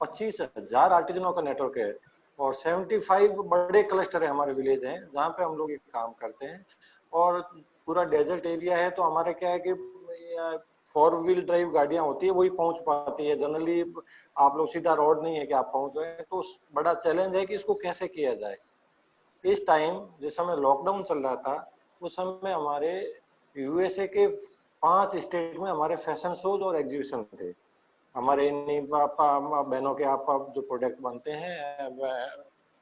25,000 आर्टिजनों का नेटवर्क है और 75 बड़े क्लस्टर है हमारे विलेज हैं जहाँ पे हम लोग ये काम करते हैं, और पूरा डेजर्ट एरिया है। तो हमारे क्या है कि 4 व्हील ड्राइव गाड़ियां होती है वही पहुंच पाती है, जनरली आप लोग सीधा रोड नहीं है कि आप पहुंच गए। तो बड़ा चैलेंज है कि इसको कैसे किया जाए। इस टाइम जिस समय लॉकडाउन चल रहा था उस समय हमारे यूएसए के 5 स्टेट में हमारे फैशन शोज और एग्जीबिशन थे। हमारे बहनों के आप जो प्रोडक्ट बनते हैं,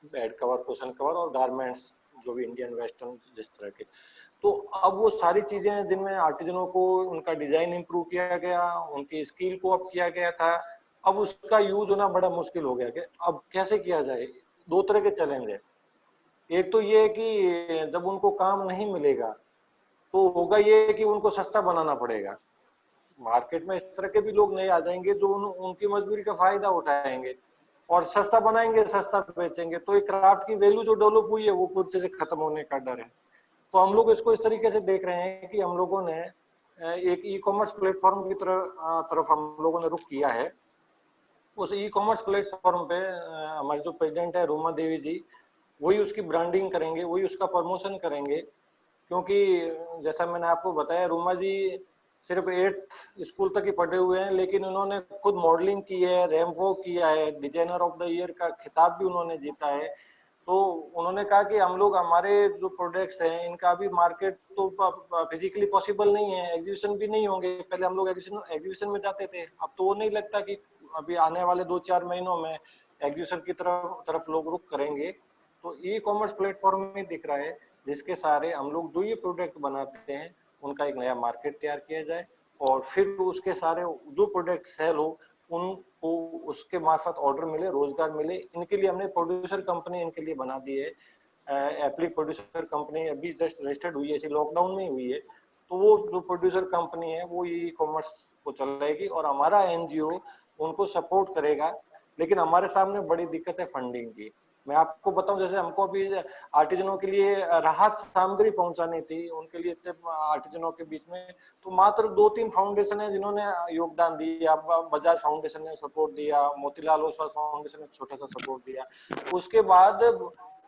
बेड कवर, कुशन कवर और गारमेंट्स, जो भी इंडियन वेस्टर्न जिस तरह के, तो अब वो सारी चीजें जिनमें आर्टिजनों को उनका डिजाइन इंप्रूव किया गया, उनकी स्किल को अप किया गया था, अब उसका यूज होना बड़ा मुश्किल हो गया कि अब कैसे किया जाए। 2 तरह के चैलेंज है। एक तो ये है कि जब उनको काम नहीं मिलेगा तो होगा ये कि उनको सस्ता बनाना पड़ेगा। मार्केट में इस तरह के भी लोग नए आ जाएंगे जो उनकी मजबूरी का फायदा उठाएंगे और सस्ता बनाएंगे, सस्ता बेचेंगे, तो एक क्राफ्ट की वैल्यू जो डेवलप हुई है वो खुद से खत्म होने का डर है। तो हम लोग इसको इस तरीके से देख रहे हैं कि हम लोगों ने एक ई कॉमर्स प्लेटफॉर्म की तरफ हम लोगों ने रुख किया है। उस ई कॉमर्स प्लेटफॉर्म पे हमारे जो प्रेसिडेंट है रूमा देवी जी, वही उसकी ब्रांडिंग करेंगे, वही उसका प्रमोशन करेंगे। क्योंकि जैसा मैंने आपको बताया, रूमा जी सिर्फ 8th स्कूल तक ही पढ़े हुए हैं, लेकिन उन्होंने खुद मॉडलिंग की है, रैम्पो किया है, डिजाइनर ऑफ द ईयर का खिताब भी उन्होंने जीता है। तो उन्होंने कहा कि हम लोग हमारे जो प्रोडक्ट्स हैं इनका अभी मार्केट तो फिजिकली पॉसिबल नहीं है, एग्जीबिशन भी नहीं होंगे। पहले हम लोग एग्जीबिशन में जाते थे, अब तो वो नहीं लगता कि अभी आने वाले 2-4 महीनों में एग्जीबिशन की तरफ लोग रुख करेंगे। तो ई कॉमर्स प्लेटफॉर्म में दिख रहा है जिसके सारे हम लोग जो ये प्रोडक्ट बनाते हैं उनका एक नया मार्केट तैयार किया जाए, और फिर उसके सारे जो प्रोडक्ट सेल हो उनको उसके मार्फत ऑर्डर मिले, रोजगार मिले। इनके लिए हमने प्रोड्यूसर कंपनी इनके लिए बना दी है। एप्लिक प्रोड्यूसर कंपनी अभी जस्ट रजिस्टर्ड हुई है, इसी लॉकडाउन में हुई है। तो वो जो प्रोड्यूसर कंपनी है वो ई कॉमर्स को चलाएगी और हमारा एनजीओ उनको सपोर्ट करेगा। लेकिन हमारे सामने बड़ी दिक्कत है फंडिंग की। मैं आपको बताऊं, जैसे हमको अभी आर्टिजनों के लिए राहत सामग्री पहुंचानी थी, उनके लिए आर्टिजनों के बीच में तो मात्र 2-3 फाउंडेशन है जिन्होंने योगदान दिया। बजाज फाउंडेशन ने सपोर्ट दिया, मोतीलाल ओसवाल फाउंडेशन ने छोटा सा सपोर्ट दिया। उसके बाद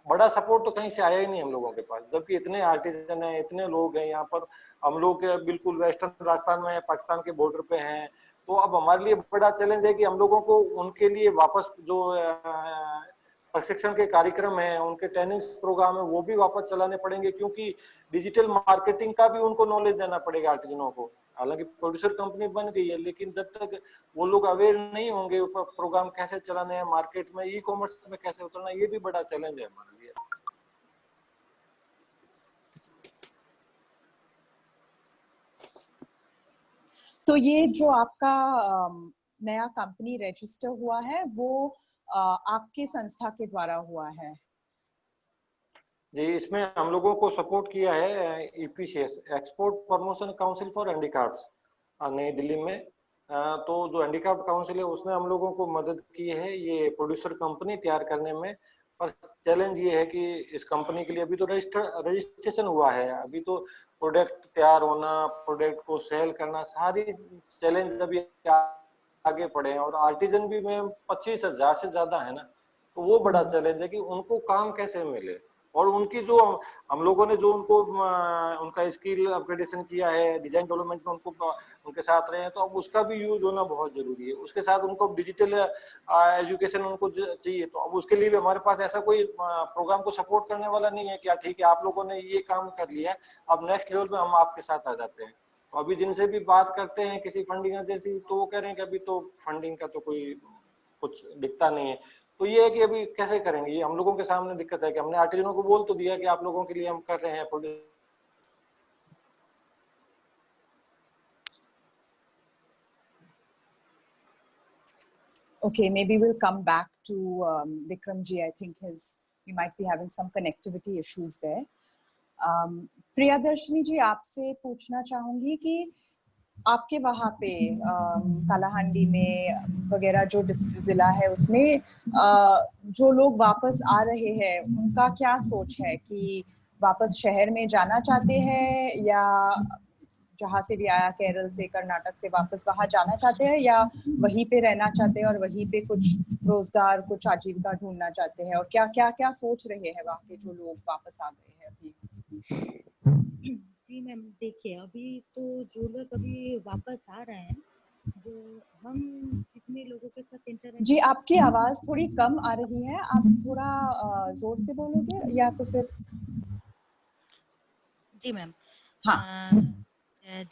बड़ा सपोर्ट तो कहीं से आया ही नहीं हम लोगों के पास, जबकि इतने आर्टिजन है, इतने लोग हैं यहाँ पर। हम लोग बिल्कुल वेस्टर्न राजस्थान में, पाकिस्तान के बॉर्डर पे हैं। तो अब हमारे लिए बड़ा चैलेंज है कि हम लोगों को उनके लिए वापस जो प्रशिक्षण के कार्यक्रम है, उनके ट्रेनिंग प्रोग्राम है, वो भी वापस चलाने पड़ेंगे, क्योंकि डिजिटल मार्केटिंग का भी उनको नॉलेज देना पड़ेगा आर्टिजनों को। हालांकि प्रोड्यूसर कंपनी बन गई है, लेकिन जब तक वो लोग अवेयर नहीं होंगे प्रोग्राम कैसे चलाने हैं, मार्केट में ई कॉमर्स में कैसे उतरना, ये भी बड़ा चैलेंज है हमारे लिए। तो ये जो आपका नया कंपनी रजिस्टर हुआ है वो आपके संस्था के द्वारा हुआ है? जी, इसमें हम लोगों को सपोर्ट किया है EPCS, export promotion council for handicrafts, नई दिल्ली में। तो जो हैंडीक्राफ्ट काउंसिल है उसने हम लोगों को मदद की है ये प्रोड्यूसर कंपनी तैयार करने में। पर चैलेंज ये है कि इस कंपनी के लिए अभी तो रजिस्ट्रेशन हुआ है, अभी तो प्रोडक्ट तैयार होना, प्रोडक्ट को सेल करना, सारी चैलेंज अभी आगे पड़े हैं। और आर्टिजन भी में 25,000 से ज्यादा है ना, तो वो बड़ा चैलेंज है कि उनको काम कैसे मिले। और उनकी जो हम लोगों ने जो उनको उनका स्किल अपग्रेडेशन किया है, डिजाइन डेवलपमेंट में उनको उनके साथ रहे हैं, तो अब उसका भी यूज होना बहुत जरूरी है। उसके साथ उनको डिजिटल एजुकेशन उनको चाहिए, तो अब उसके लिए भी हमारे पास ऐसा कोई प्रोग्राम को सपोर्ट करने वाला नहीं है कि ठीक है आप लोगों ने ये काम कर लिया है, अब नेक्स्ट लेवल पे हम आपके साथ आ जाते हैं। तो अभी जिनसे भी बात करते हैं किसी फंडिंग एजेंसी, तो वो कह रहे हैं कि अभी तो फंडिंग का तो कोई कुछ दिखता नहीं है। तो ये है कि अभी कैसे करेंगे, ये हम लोगों के सामने दिक्कत है कि हमने आर्टिजनों को बोल तो दिया कि आप लोगों के लिए हम कर रहे हैं produce. Okay, maybe we'll come back to Vikramji. I think we might be having some connectivity issues there. Priyadarshini जी, आपसे पूछना चाहूंगी कि आपके वहाँ पे कालाहांडी में वगैरह जो जिला है उसमें जो लोग वापस आ रहे हैं उनका क्या सोच है कि वापस शहर में जाना चाहते हैं या जहाँ से भी आया, केरल से, कर्नाटक से, वापस वहाँ जाना चाहते हैं या वहीं पे रहना चाहते हैं और वहीं पे कुछ रोजगार, कुछ आजीविका ढूंढना चाहते हैं? और क्या क्या क्या सोच रहे हैं वहाँ के जो लोग वापस आ गए हैं अभी? जी मैम, देखिए अभी तो जो लोग अभी वापस आ रहे हैं, जो हम जितने लोगों के साथ इंटरेक्ट। जी, आपकी आवाज थोड़ी कम आ रही है, आप थोड़ा जोर से बोलोगे या तो फिर? जी मैम, हाँ।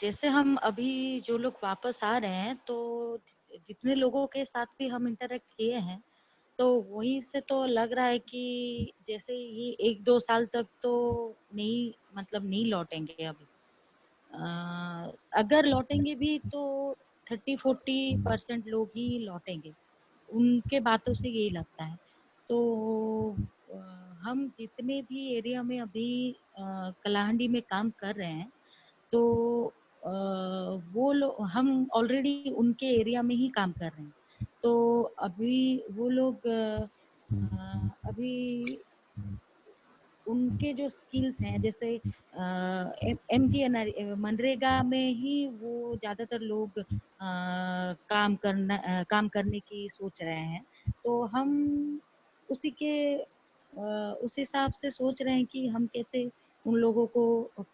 जैसे हम अभी जो लोग वापस आ रहे हैं, तो जितने लोगों के साथ भी हम इंटरेक्ट किए हैं, तो वहीं से तो लग रहा है कि जैसे ये 1-2 साल तक तो नहीं, मतलब नहीं लौटेंगे अभी। अगर लौटेंगे भी तो 30-40% लोग ही लौटेंगे, उनके बातों से यही लगता है। तो हम जितने भी एरिया में अभी कलाहंडी में काम कर रहे हैं, तो वो लोग, हम ऑलरेडी उनके एरिया में ही काम कर रहे हैं। तो अभी वो लोग अभी उनके जो स्किल्स हैं, जैसे MG मनरेगा में ही वो ज्यादातर लोग काम करने की सोच रहे हैं। तो हम उसी के उस हिसाब से सोच रहे हैं कि हम कैसे उन लोगों को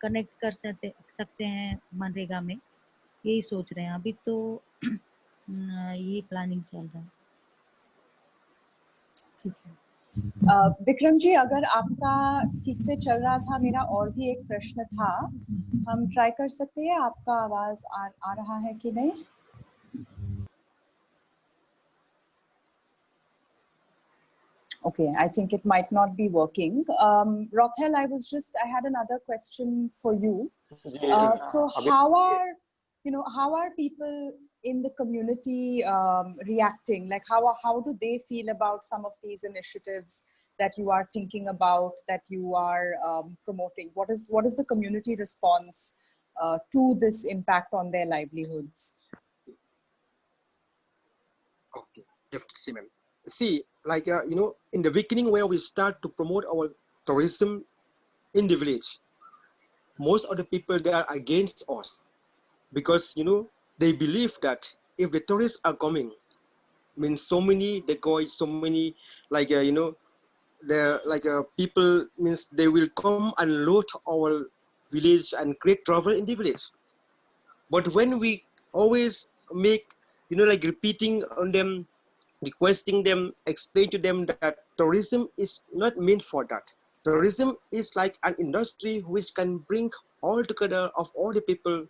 कनेक्ट कर सकते हैं मनरेगा में, यही सोच रहे हैं अभी तो। ये प्लानिंग चल रहा है। ठीक है। विक्रम जी, अगर आपका ठीक से चल रहा था, मेरा और भी एक प्रश्न था, हम ट्राई कर सकते हैं? आपका आवाज आ रहा है कि नहीं? Okay, I think it might not be working. Rothel, I had another question for you. So how are people in the community reacting? Like how do they feel about some of these initiatives that you are thinking about, that you are promoting? What is the community response to this impact on their livelihoods? Okay, definitely, ma'am. See, like in the beginning where we start to promote our tourism in the village, most of the people they are against us, because they believe that if the tourists are coming, means so many decoys, so many like people, means they will come and loot our village and create trouble in the village. But when we always make like repeating on them, requesting them, explain to them that tourism is not meant for that. Tourism is like an industry which can bring all together of all the people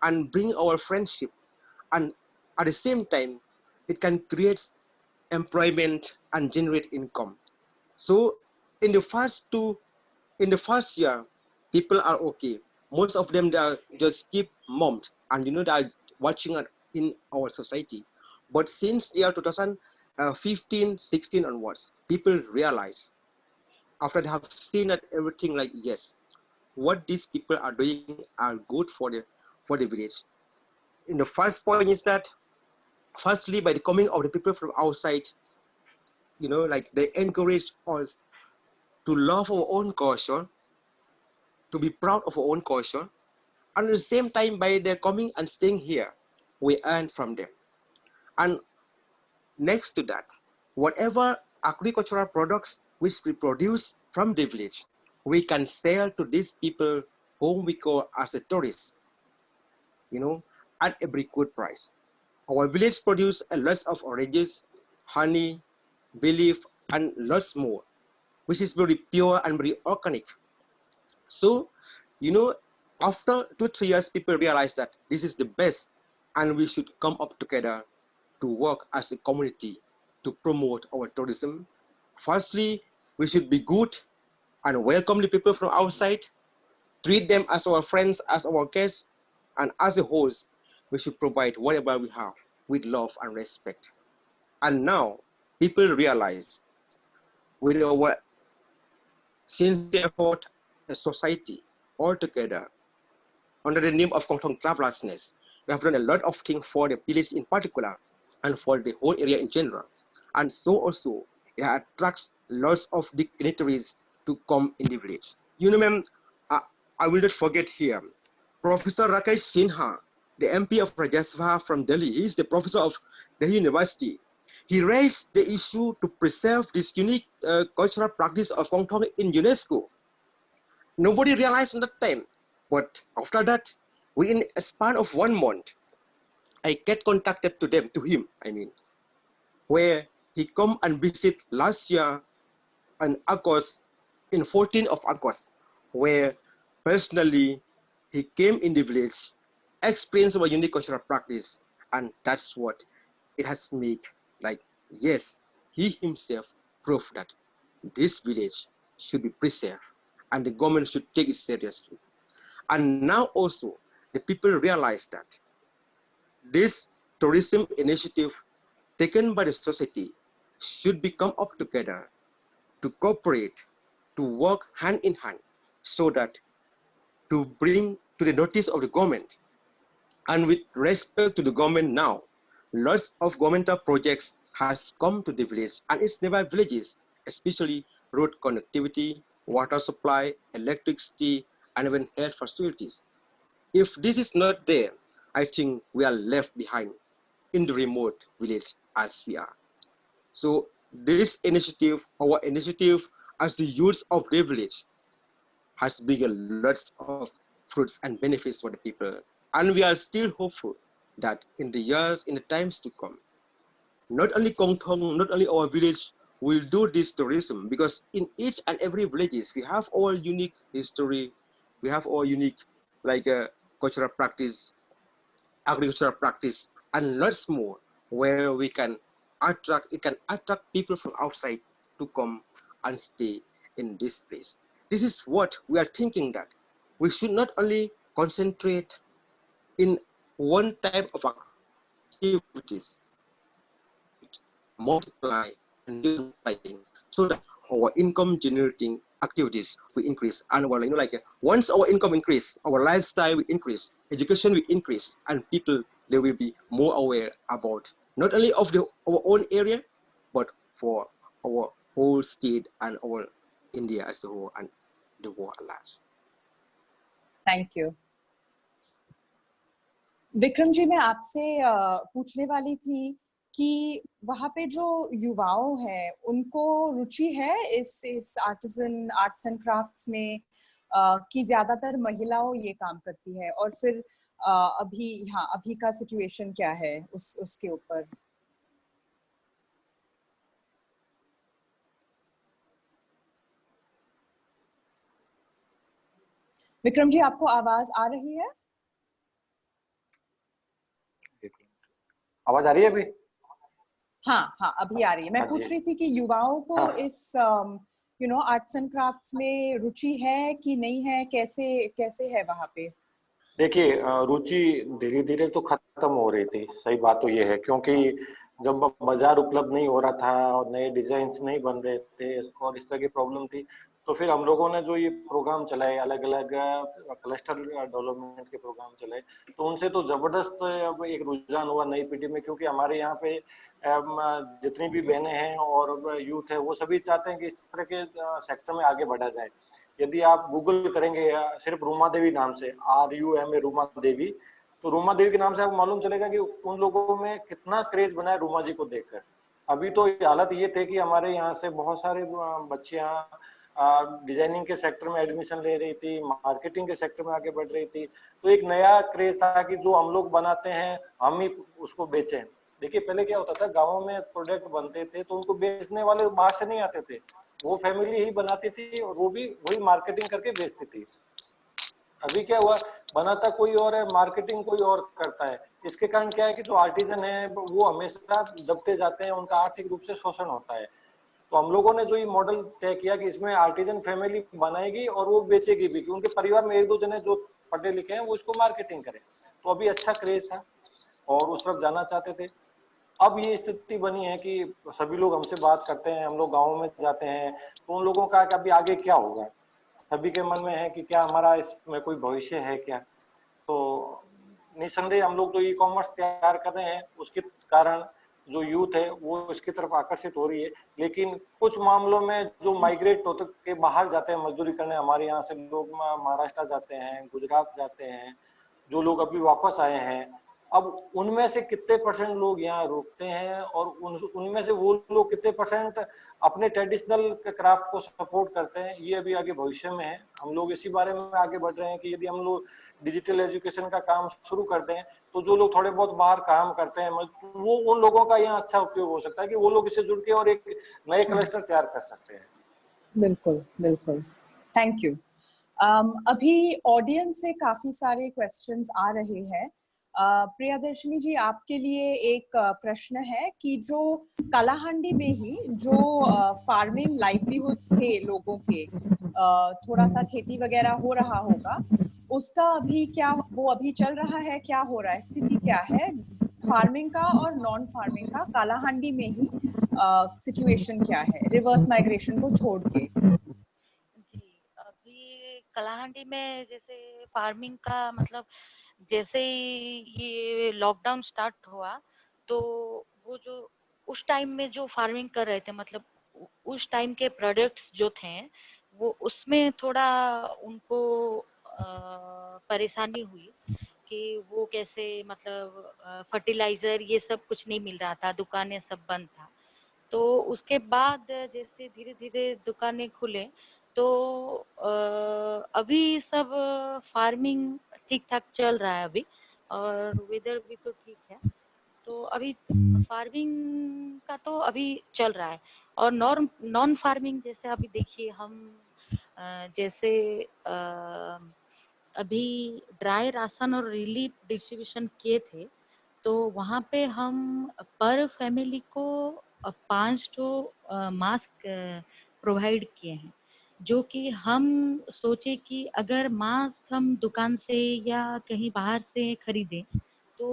and bring our friendship, and at the same time it can create employment and generate income. So in the first year, people are okay. Most of them, they are just keep mummed and they are watching it in our society. But since the year 15, 16 onwards, people realize after they have seen that everything like, yes, what these people are doing are good for the village. In the first point is that, firstly, by the coming of the people from outside, like they encourage us to love our own culture, to be proud of our own culture, and at the same time, by their coming and staying here, we earn from them. And next to that, whatever agricultural products which we produce from the village, we can sell to these people whom we call as the tourists, at a very good price. Our village produce a lot of oranges, honey, bay leaf, and lots more, which is very pure and very organic. So, after 2-3 years, people realize that this is the best, and we should come up together to work as a community to promote our tourism. Firstly, we should be good and welcome the people from outside, treat them as our friends, as our guests, and as a host, we should provide whatever we have with love and respect. And now, people realize with our sincere effort, a society altogether, under the name of Kongtong Travelers Nest, we have done a lot of things for the village in particular and for the whole area in general. And so also, it attracts lots of dignitaries to come in the village. Ma'am, I will not forget here, Professor Rakesh Sinha, the MP of Rajya Sabha from Delhi, he is the professor of Delhi University. He raised the issue to preserve this unique cultural practice of Kongtong in UNESCO. Nobody realized at that time, but after that, in a span of 1 month, I get contacted to him, where he come and visit last year in August, in 14th of August, where personally he came in the village, explains our unique cultural practice, and that's what it has made, yes, he himself proved that this village should be preserved and the government should take it seriously. And now also, the people realize that this tourism initiative taken by the society should become up together to cooperate, to work hand in hand, so that to bring to the notice of the government. And with respect to the government now, lots of governmental projects has come to the village, and it's nearby villages, especially road connectivity, water supply, electricity, and even health facilities. If this is not there, I think we are left behind in the remote village as we are. So this initiative, our initiative as the youth of the village, has been lots of fruits and benefits for the people. And we are still hopeful that in the times to come, not only Kongtong, not only our village will do this tourism, because in each and every villages, we have our unique history, we have our unique cultural practice, agricultural practice, and lots more, where it can attract people from outside to come and stay in this place. This is what we are thinking, that we should not only concentrate in one type of activities, multiply and multiplying, so that our income generating activities will increase. And once our income increase, our lifestyle will increase, education will increase, and people, they will be more aware about not only of our own area, but for our whole state and our India as a whole and the world at large. Thank you. Vikram ji, मैं आपसे पूछने वाली थी कि वहाँ पे जो युवाओं हैं, उनको रुचि है इस आर्टिजन आर्ट्स एंड क्राफ्ट्स में, कि ज्यादातर महिलाओं ये काम करती है, और फिर अभी का सिचुएशन क्या है उसके ऊपर? विक्रम जी, आपको आवाज आ रही है? आवाज आ रही है अभी? हाँ, अभी आ रही है। मैं पूछ रही थी कि युवाओं को इस आर्ट्स एंड क्राफ्ट्स में रुचि है कि नहीं है, कैसे है वहाँ पे? देखिए, रुचि धीरे धीरे तो खत्म हो रही थी, सही बात तो ये है, क्योंकि जब बाजार उपलब्ध नहीं हो रहा था और नए डिजाइन नहीं बन रहे थे और इस तरह की प्रॉब्लम थी, तो फिर हम लोगों ने जो ये प्रोग्राम चलाए, अलग अलग क्लस्टर डेवलपमेंट के प्रोग्राम चलाए, तो उनसे तो जबरदस्त अब एक रुझान हुआ नई पीढ़ी में, क्योंकि हमारे यहाँ पे जितनी भी बहनें हैं और यूथ है वो सभी चाहते हैं कि इस तरह के सेक्टर में आगे बढ़ा जाए। यदि आप गूगल करेंगे सिर्फ रूमा देवी नाम से, RUMA रूमा देवी, तो रूमा देवी के नाम से आपको मालूम चलेगा कि उन लोगों में कितना क्रेज बना है रूमा जी को देखकर। अभी तो हालत ये थे कि हमारे यहाँ से बहुत सारे बच्चियां डिजाइनिंग के सेक्टर में एडमिशन ले रही थी, मार्केटिंग के सेक्टर में आगे बढ़ रही थी। तो एक नया क्रेज था कि जो हम लोग बनाते हैं हम ही उसको बेचें। देखिए पहले क्या होता था, गाँवों में प्रोडक्ट बनते थे तो उनको बेचने वाले बाहर से नहीं आते थे, वो फैमिली ही बनाती थी और वो भी वही मार्केटिंग करके बेचती थी। अभी क्या हुआ, बनाता कोई और है, मार्केटिंग कोई और करता है। इसके कारण क्या है कि जो आर्टिजन है वो हमेशा दबते जाते हैं, उनका आर्थिक रूप से शोषण होता है। तो हम लोगों ने जो ये मॉडल तय किया कि इसमें आर्टिजन फैमिली बनाएगी और वो बेचेगी भी, कि उनके परिवार में एक दो जने जो पढ़े लिखे हैं वो इसको मार्केटिंग करें। तो अभी अच्छा क्रेज था और उस तरफ जाना चाहते थे। अब ये स्थिति बनी है कि सभी लोग हमसे बात करते हैं, हम लोग गाँव में जाते हैं तो उन लोगों का अभी आगे क्या होगा, सभी के मन में है कि क्या हमारा इसमें कोई भविष्य है क्या। तो निसंदेह हम लोग जो ई कॉमर्स तैयार कर रहे हैं उसके कारण जो यूथ है वो इसकी तरफ आकर्षित हो रही है। लेकिन कुछ मामलों में जो माइग्रेट होते के बाहर जाते हैं मजदूरी करने, हमारे यहाँ से लोग महाराष्ट्र जाते हैं, गुजरात जाते हैं, जो लोग अभी वापस आए हैं, अब उनमें से कितने परसेंट लोग यहाँ रुकते हैं और उनमें से वो लोग कितने परसेंट अपने ट्रेडिशनल क्राफ्ट को सपोर्ट करते हैं, ये अभी आगे भविष्य में है। हम लोग इसी बारे में आगे बढ़ रहे हैं कि यदि हम लोग डिजिटल एजुकेशन का काम शुरू करते हैं तो जो लोग थोड़े बहुत बाहर काम करते हैं वो उन लोगों का यहाँ अच्छा उपयोग हो सकता है कि वो लोग इससे जुड़ के और एक नए क्लस्टर तैयार कर सकते हैं। बिल्कुल बिल्कुल, थैंक यू। अभी ऑडियंस से काफी सारे क्वेश्चंस आ रहे हैं। प्रियदर्शनी जी, आपके लिए एक प्रश्न है कि जो कालाहांडी में ही जो फार्मिंग लाइवलीहुड्स थे लोगों के, थोड़ा सा खेती वगैरह हो रहा होगा, उसका अभी क्या, वो अभी चल रहा है, क्या हो रहा है, स्थिति क्या है फार्मिंग का और नॉन फार्मिंग का कालाहांडी में ही, सिचुएशन क्या है रिवर्स माइग्रेशन को छोड़ के? जी, अभी कलाहांडी में जैसे फार्मिंग का मतलब जैसे ही ये लॉकडाउन स्टार्ट हुआ तो वो जो उस टाइम में जो फार्मिंग कर रहे थे, मतलब उस टाइम के प्रोडक्ट्स जो थे वो उसमें थोड़ा उनको परेशानी हुई कि वो कैसे, मतलब फर्टिलाइजर ये सब कुछ नहीं मिल रहा था, दुकानें सब बंद था। तो उसके बाद जैसे धीरे धीरे दुकानें खुले तो अभी सब फार्मिंग ठीक ठाक चल रहा है अभी, और वेदर भी तो ठीक है, तो अभी फार्मिंग का तो अभी चल रहा है। और नॉन फार्मिंग जैसे अभी देखिए हम जैसे अभी ड्राई राशन और रिलीफ डिस्ट्रीब्यूशन किए थे, तो वहाँ पे हम पर फैमिली को 5 तो मास्क प्रोवाइड किए हैं, जो कि हम सोचे कि अगर मास्क हम दुकान से या कहीं बाहर से खरीदें तो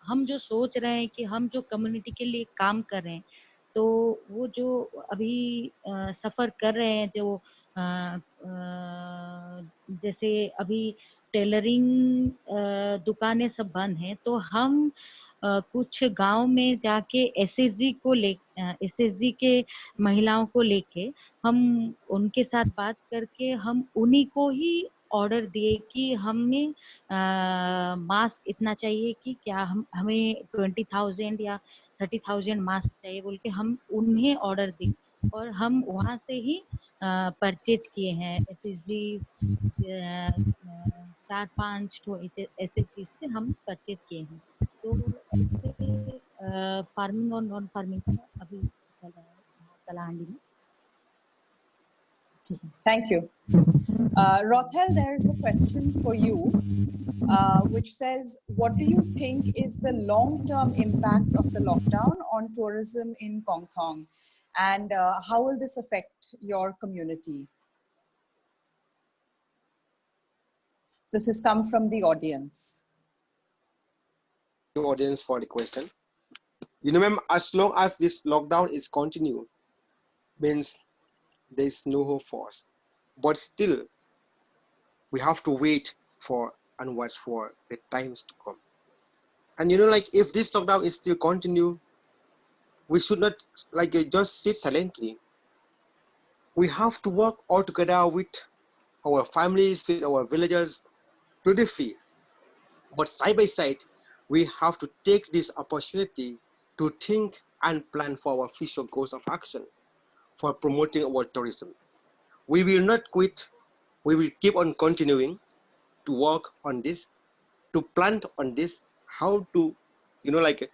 हम जो सोच रहे हैं कि हम जो कम्युनिटी के लिए काम कर रहे हैं, तो वो जो अभी सफ़र कर रहे हैं, जो जैसे अभी टेलरिंग दुकानें सब बंद हैं, तो हम कुछ गांव में जाके एसएचजी के महिलाओं को लेके हम उनके साथ बात करके हम उन्हीं को ही ऑर्डर दिए कि हमें मास्क इतना चाहिए कि क्या हमें 20,000 या 30,000 मास्क चाहिए बोल के हम उन्हें ऑर्डर दिए, और हम वहाँ से ही परचेज किए हैं। एसएचजी 4-5 तो ऐसे चीज से हम परचेज किए हैं। तो ऐसे फार्मिंग और नॉन फार्मिंग का अभी चल रहा है कलाहांडी में। Thank you. Rothel, there's a question for you, which says, what do you think is the long-term impact of the lockdown on tourism in Kong Thong? And how will this affect your community? This has come from the audience. you, audience, for the question. You know, ma'am, as long as this lockdown is continue, means there's no hope for us. But still, we have to wait for and watch for the times to come. And you know, like if this lockdown is still continue, we should not like just sit silently. We have to work all together with our families, with our villagers to defeat. But side by side, we have to take this opportunity to think and plan for our future goals of action for promoting our tourism. We will not quit. We will keep on continuing to work on this, to plan on this, how to, you know, like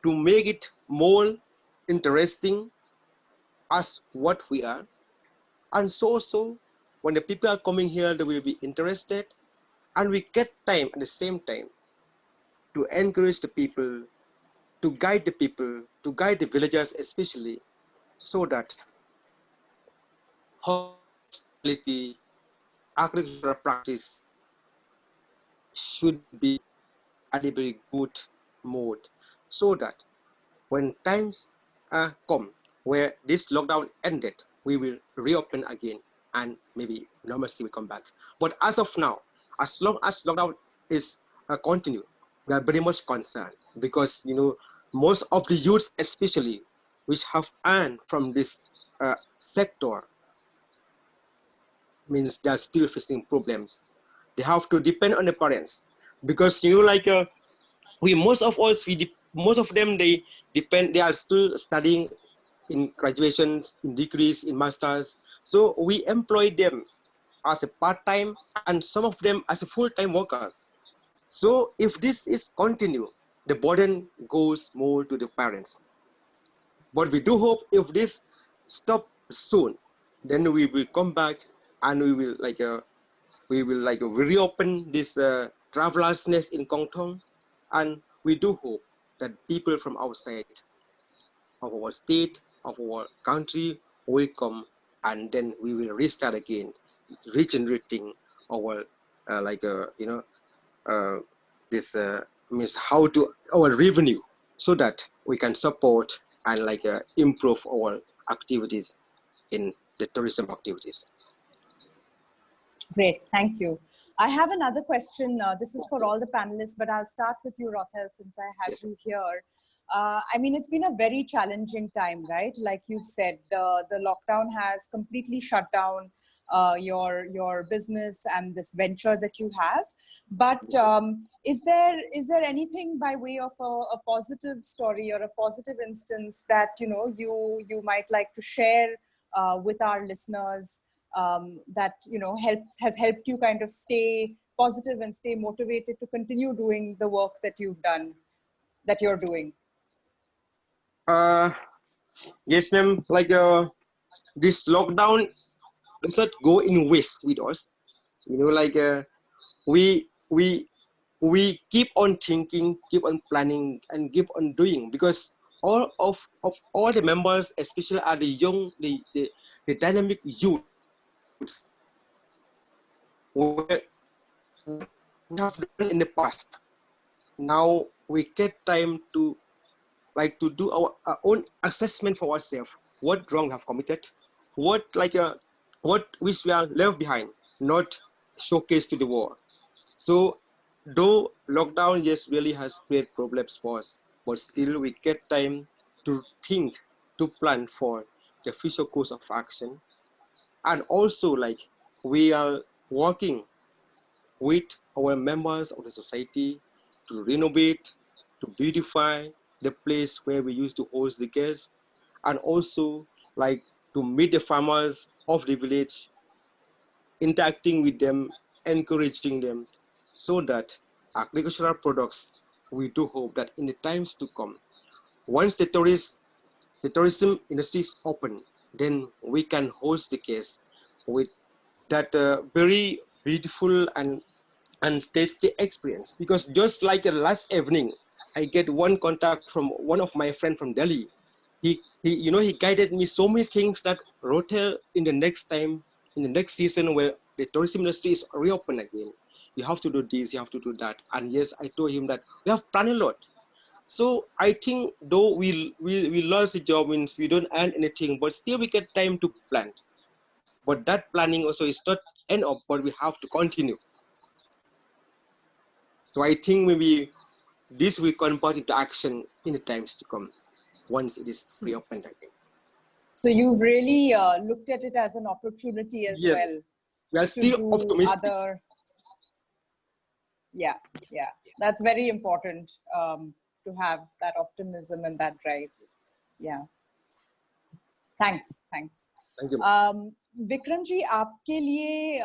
to make it more interesting as what we are. And so when the people are coming here, they will be interested, and we get time at the same time to encourage the people, to guide the people, to guide the villagers especially, so that hospitality, agricultural practice should be at a very good mode, so that when times come where this lockdown ended, we will reopen again and maybe normalcy will come back. But as of now, as long as lockdown is continue, we are very much concerned because, you know, most of the youths especially which have earned from this sector means they are still facing problems. They have to depend on the parents because, you know, like we most of us most of them they depend, they are still studying in graduations, in degrees, in masters, so we employ them as a part-time and some of them as a full-time workers. So if this is continue, the burden goes more to the parents. But we do hope if this stop soon, then we will come back and we will reopen this travelers nest in Kongtong, and we do hope that people from outside of our state, of our country will come, and then we will restart again, regenerating our this means how to our revenue, so that we can support and improve our activities in the tourism activities. Great, thank you. I have another question. This is for all the panelists, but I'll start with you, Rothel, since I have you here. I mean, it's been a very challenging time, right? Like you said, the lockdown has completely shut down your business and this venture that you have. But is there anything by way of a positive story or a positive instance that you might like to share with our listeners? That has helped you kind of stay positive and stay motivated to continue doing the work that you're doing? Yes, ma'am. This lockdown does not go in waste with us. We keep on thinking, keep on planning, and keep on doing, because all of all the members, especially are the young, the dynamic youth. We have done in the past. Now we get time to do our own assessment for ourselves. What wrong we have committed? What which we are left behind, not showcased to the world. So though lockdown really has created problems for us, but still we get time to think, to plan for the future course of action. And also we are working with our members of the society to renovate, to beautify the place where we used to host the guests, and also to meet the farmers of the village, interacting with them, encouraging them, so that agricultural products, we do hope that in the times to come, once the tourism industry is open, then we can host the guests with that very beautiful and tasty experience. Because just like last evening, I get one contact from one of my friend from Delhi. He guided me so many things that Rothel, in the next time, in the next season where the tourism industry is reopened again, you have to do this, you have to do that. And yes, I told him that we have planned a lot. So I think though we lost the job means we don't earn anything, but still we get time to plan. But that planning also is not end up, but we have to continue. So I think maybe this will convert into action in the times to come once it is reopened again. So you've really looked at it as an opportunity as Yes, well. we are still optimistic. Yeah, that's very important, to have that optimism and that drive. Yeah. Thanks. Thank you. Vikram जी, आपके लिए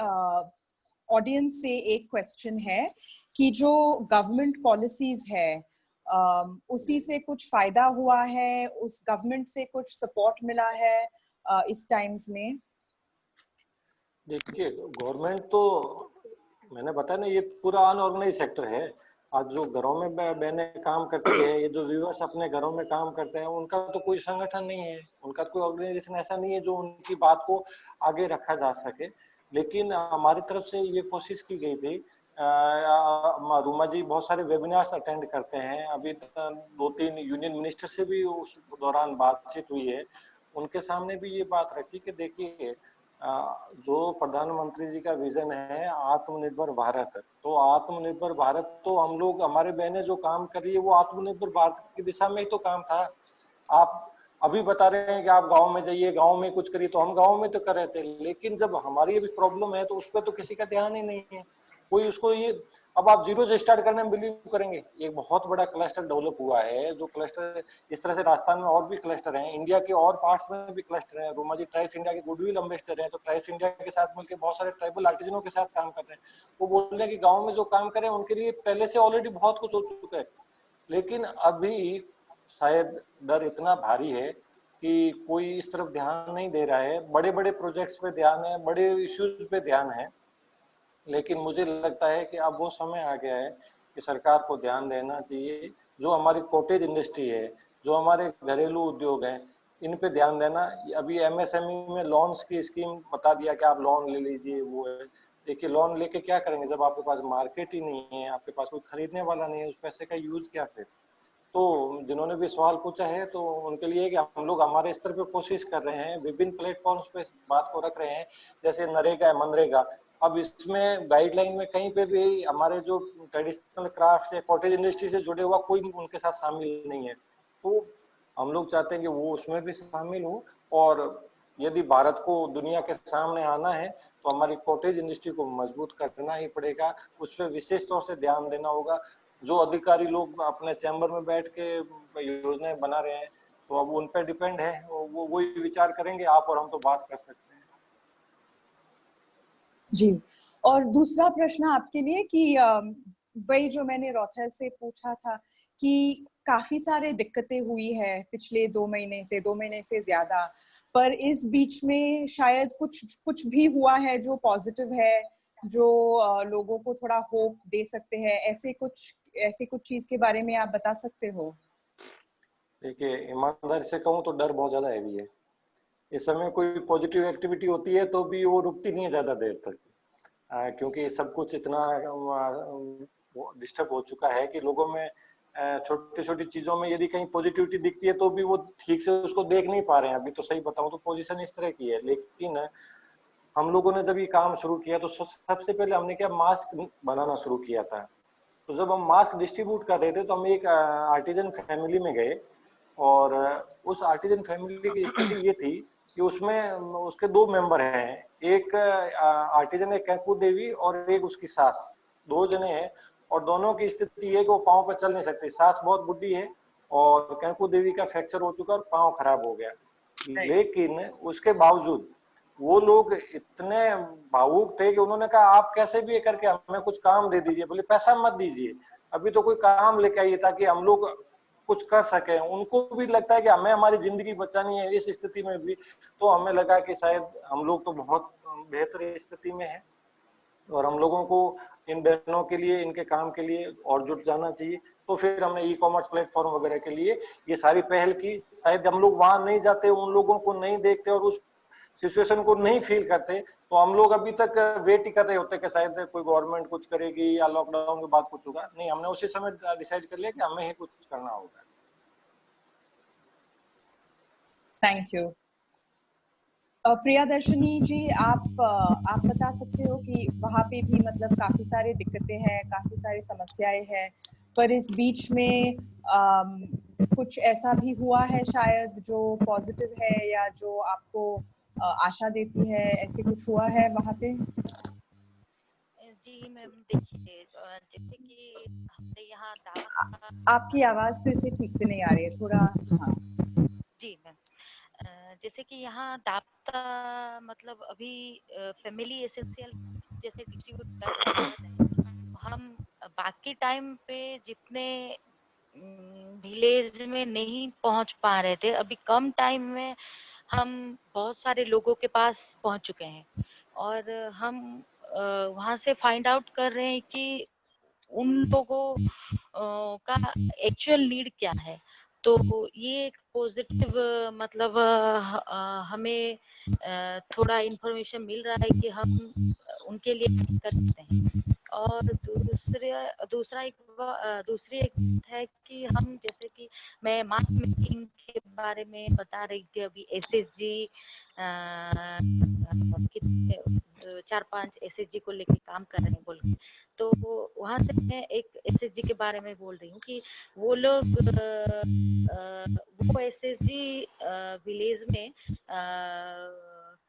audience से एक question है कि जो government policies है उसी से कुछ फायदा हुआ है, उस गवर्नमेंट से कुछ सपोर्ट मिला है इस टाइम्स में? देखिए, गवर्नमेंट तो मैंने बताया ना, ये पूरा अनऑर्गेनाइज सेक्टर है। आज जो घरों में बहनें काम करती है, ये जो व्यूअर्स अपने घरों में काम करते हैं, उनका तो कोई संगठन नहीं है, उनका कोई ऑर्गेनाइजेशन ऐसा नहीं है जो उनकी बात को आगे रखा जा सके। लेकिन हमारी तरफ से ये कोशिश की गई थी। रूमा जी बहुत सारे वेबिनार्स अटेंड करते हैं, अभी 2-3 यूनियन मिनिस्टर से भी उस दौरान बातचीत हुई है। उनके सामने भी ये बात रखी कि देखिए, जो प्रधानमंत्री जी का विजन है आत्मनिर्भर भारत, तो आत्मनिर्भर भारत तो हम लोग, हमारे बहनें जो काम कर रही है वो आत्मनिर्भर भारत की दिशा में ही तो काम था। आप अभी बता रहे हैं कि आप गांव में जाइए, गांव में कुछ करिए, तो हम गांव में तो कर रहे थे, लेकिन जब हमारी अभी प्रॉब्लम है तो उस पर तो किसी का ध्यान ही नहीं है, कोई उसको ये। अब आप जीरो से स्टार्ट करने में बिलीव करेंगे, एक बहुत बड़ा क्लस्टर डेवलप हुआ है, जो क्लस्टर इस तरह से राजस्थान में और भी क्लस्टर हैं, इंडिया के और पार्ट्स में भी क्लस्टर हैं। रोमा जी ट्राइब्स इंडिया के गुडविल एम्बेसडर हैं, तो ट्राइब्स इंडिया के साथ मिलकर बहुत सारे ट्राइबल आर्टिजनों के साथ काम कर रहे हैं। वो बोल रहे हैं कि गाँव में जो काम करें उनके लिए पहले से ऑलरेडी बहुत कुछ हो चुका है, लेकिन अभी शायद डर इतना भारी है कि कोई इस तरफ ध्यान नहीं दे रहा है। बड़े बड़े प्रोजेक्ट्स पे ध्यान है, बड़े इश्यूज पे ध्यान है, लेकिन मुझे लगता है कि अब वो समय आ गया है कि सरकार को ध्यान देना चाहिए। जो हमारी कॉटेज इंडस्ट्री है, जो हमारे घरेलू उद्योग हैं, इन पे ध्यान देना। अभी एमएसएमई में लोन्स की स्कीम बता दिया कि आप लोन ले लीजिए, वो है। देखिए, लोन लेके क्या करेंगे जब आपके पास मार्केट ही नहीं है, आपके पास कोई खरीदने वाला नहीं है, उस पैसे का यूज क्या फिर? तो जिन्होंने भी सवाल पूछा है तो उनके लिए कि हम लोग हमारे स्तर पे कोशिश कर रहे हैं, विभिन्न प्लेटफॉर्म्स पे बात को रख रहे हैं, जैसे नरेगा है, मनरेगा। अब इसमें गाइडलाइन में कहीं पे भी हमारे जो ट्रेडिशनल क्राफ्ट है, कॉटेज इंडस्ट्री से जुड़े हुआ कोई उनके साथ शामिल नहीं है, तो हम लोग चाहते हैं कि वो उसमें भी शामिल हो। और यदि भारत को दुनिया के सामने आना है तो हमारी कॉटेज इंडस्ट्री को मजबूत करना ही पड़ेगा, उस पर विशेष तौर से ध्यान देना होगा। जो अधिकारी लोग अपने चैम्बर में बैठ के योजनाएं बना रहे हैं, तो अब उन पर डिपेंड है, वो वही विचार करेंगे, आप और हम तो बात कर सकते हैं। जी, और दूसरा प्रश्न आपके लिए कि वही जो मैंने रौथल से पूछा था कि काफी सारे दिक्कतें हुई है पिछले 2 महीने से ज्यादा, पर इस बीच में शायद कुछ भी हुआ है जो पॉजिटिव है, जो लोगों को थोड़ा होप दे सकते हैं। ऐसे कुछ चीज के बारे में आप बता सकते हो? देखिए, ईमानदारी से कहूँ तो डर बहुत ज्यादा हैवी है। इस समय कोई पॉजिटिव एक्टिविटी होती है तो भी वो रुकती नहीं है ज्यादा देर तक, क्योंकि सब कुछ इतना डिस्टर्ब हो चुका है कि लोगों में छोटी छोटी चीजों में यदि कहीं पॉजिटिविटी दिखती है तो भी वो ठीक से उसको देख नहीं पा रहे हैं। अभी तो सही बताऊं तो पोजीशन इस तरह की है। लेकिन हम लोगों ने जब ये काम शुरू किया तो सबसे पहले हमने क्या, मास्क बनाना शुरू किया था। तो जब हम मास्क डिस्ट्रीब्यूट कर रहे थे तो हम एक आर्टिजन फैमिली में गए, और उस आर्टिजन फैमिली की स्थिति ये थी कि उसमें उसके 2 मेंबर हैं, एक आर्टिजन है कैकू देवी और एक उसकी सास, 2 जने हैं, और दोनों की स्थिति है कि वो पाँव पर चल नहीं सकते। सास बहुत बुढ़ी है और कैकू देवी का फ्रैक्चर हो चुका और पाँव खराब हो गया। लेकिन उसके बावजूद वो लोग इतने भावुक थे कि उन्होंने कहा आप कैसे भी करके हमें कुछ काम दे दीजिए, बोले पैसा मत दीजिए, अभी तो कोई काम लेके आइए ताकि हम लोग कुछ कर सके। उनको भी लगता है कि हमें हमारी जिंदगी बचानी है इस स्थिति में भी। तो हमें लगा कि शायद हम लोग तो बहुत बेहतर स्थिति में है और हम लोगों को इन बहनों के लिए, इनके काम के लिए और जुट जाना चाहिए। तो फिर हमने ई कॉमर्स प्लेटफॉर्म वगैरह के लिए ये सारी पहल की। शायद हम लोग वहां नहीं जाते, उन लोगों को नहीं देखते और उस सिचुएशन को नहीं फील करते, तो हम लोग अभी तक वेट ही कर रहे होते कि शायद कोई गवर्नमेंट कुछ करेगी या लॉकडाउन के बाद कुछ होगा। नहीं, हमने उसी समय डिसाइड कर लिया कि हमें ही कुछ करना होगा। Thank you. प्रियदर्शनी जी, आप बता सकते हो कि वहाँ पे भी मतलब काफी सारी दिक्कतें हैं, काफी सारी समस्याएं हैं, पर इस बीच में कुछ ऐसा भी हुआ है शायद जो पॉजिटिव है या जो आपको आशा देती है, ऐसे कुछ हुआ है वहाँ पे? जी मैम, देखिए जैसे कि हमने यहाँ आपकी आवाज फिर से ठीक से नहीं आ रही है, थोड़ा। हाँ जी मैम, जैसे कि यहाँ दापता मतलब अभी फैमिली एसेंशियल जैसे डिस्ट्रीब्यूट कर रहे हैं। हम बाकी टाइम पे जितने विलेज में नहीं पहुंच पा रहे थे, अभी कम टाइम में हम बहुत सारे लोगों के पास पहुंच चुके हैं और हम वहां से फाइंड आउट कर रहे हैं कि उन लोगों का एक्चुअल नीड क्या है। तो ये एक पॉजिटिव मतलब हमें थोड़ा इन्फॉर्मेशन मिल रहा है कि हम उनके लिए कर सकते हैं। और दूसरी एक बात है कि हम जैसे कि मैं मास मेकिंग के बारे में बता रही थी, अभी एसएसजी कितने 4-5 एसएसजी को लेके काम कर रहे हैं बोल के, तो वहां से मैं एक एसएसजी के बारे में बोल रही हूँ कि वो लोग वो एसएसजी विलेज में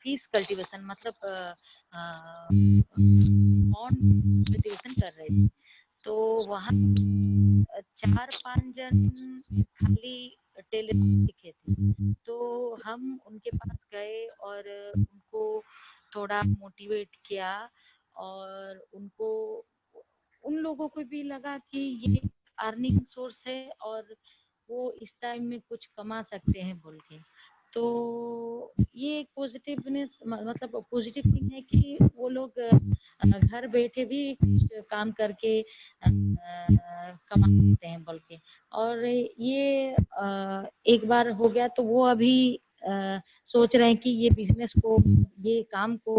फीस कल्टीवेशन मतलब कल्टीवेशन कर रहे थे। तो वहाँ 4-5 जन खाली टेलर दिखे थे, तो हम उनके पास गए और उनको थोड़ा मोटिवेट किया और उनको उन लोगों को भी लगा कि ये अर्निंग सोर्स है और वो इस टाइम में कुछ कमा सकते हैं बोल के। तो ये एक पॉजिटिवनेस मतलब पॉजिटिव थिंग है कि वो लोग घर बैठे भी कुछ काम करके कमा सकते हैं बोल के। और ये एक बार हो गया तो वो अभी सोच रहे हैं कि ये बिजनेस को, ये काम को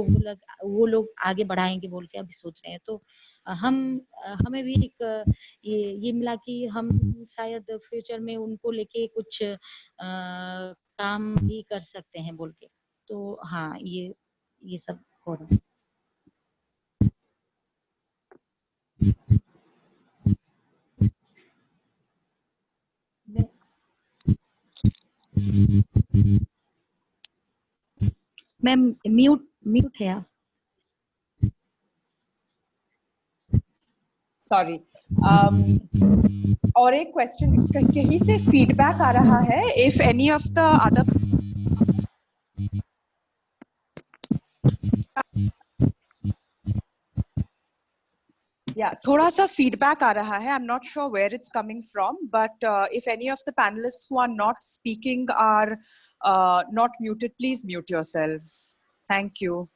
वो लोग आगे बढ़ाएंगे बोल के अभी सोच रहे हैं। तो हमें भी एक ये मिला कि हम शायद फ्यूचर में उनको लेके कुछ काम भी कर सकते हैं बोल के। तो हाँ, ये सब हो रहा है। मैम म्यूट है आप। सॉरी। और एक क्वेश्चन, कहीं से फीडबैक आ रहा है, if any of the other थोड़ा सा फीडबैक आ रहा है। I am not sure where it's coming from, but if any of the panellists who are not speaking are not muted, please mute yourselves. Thank you.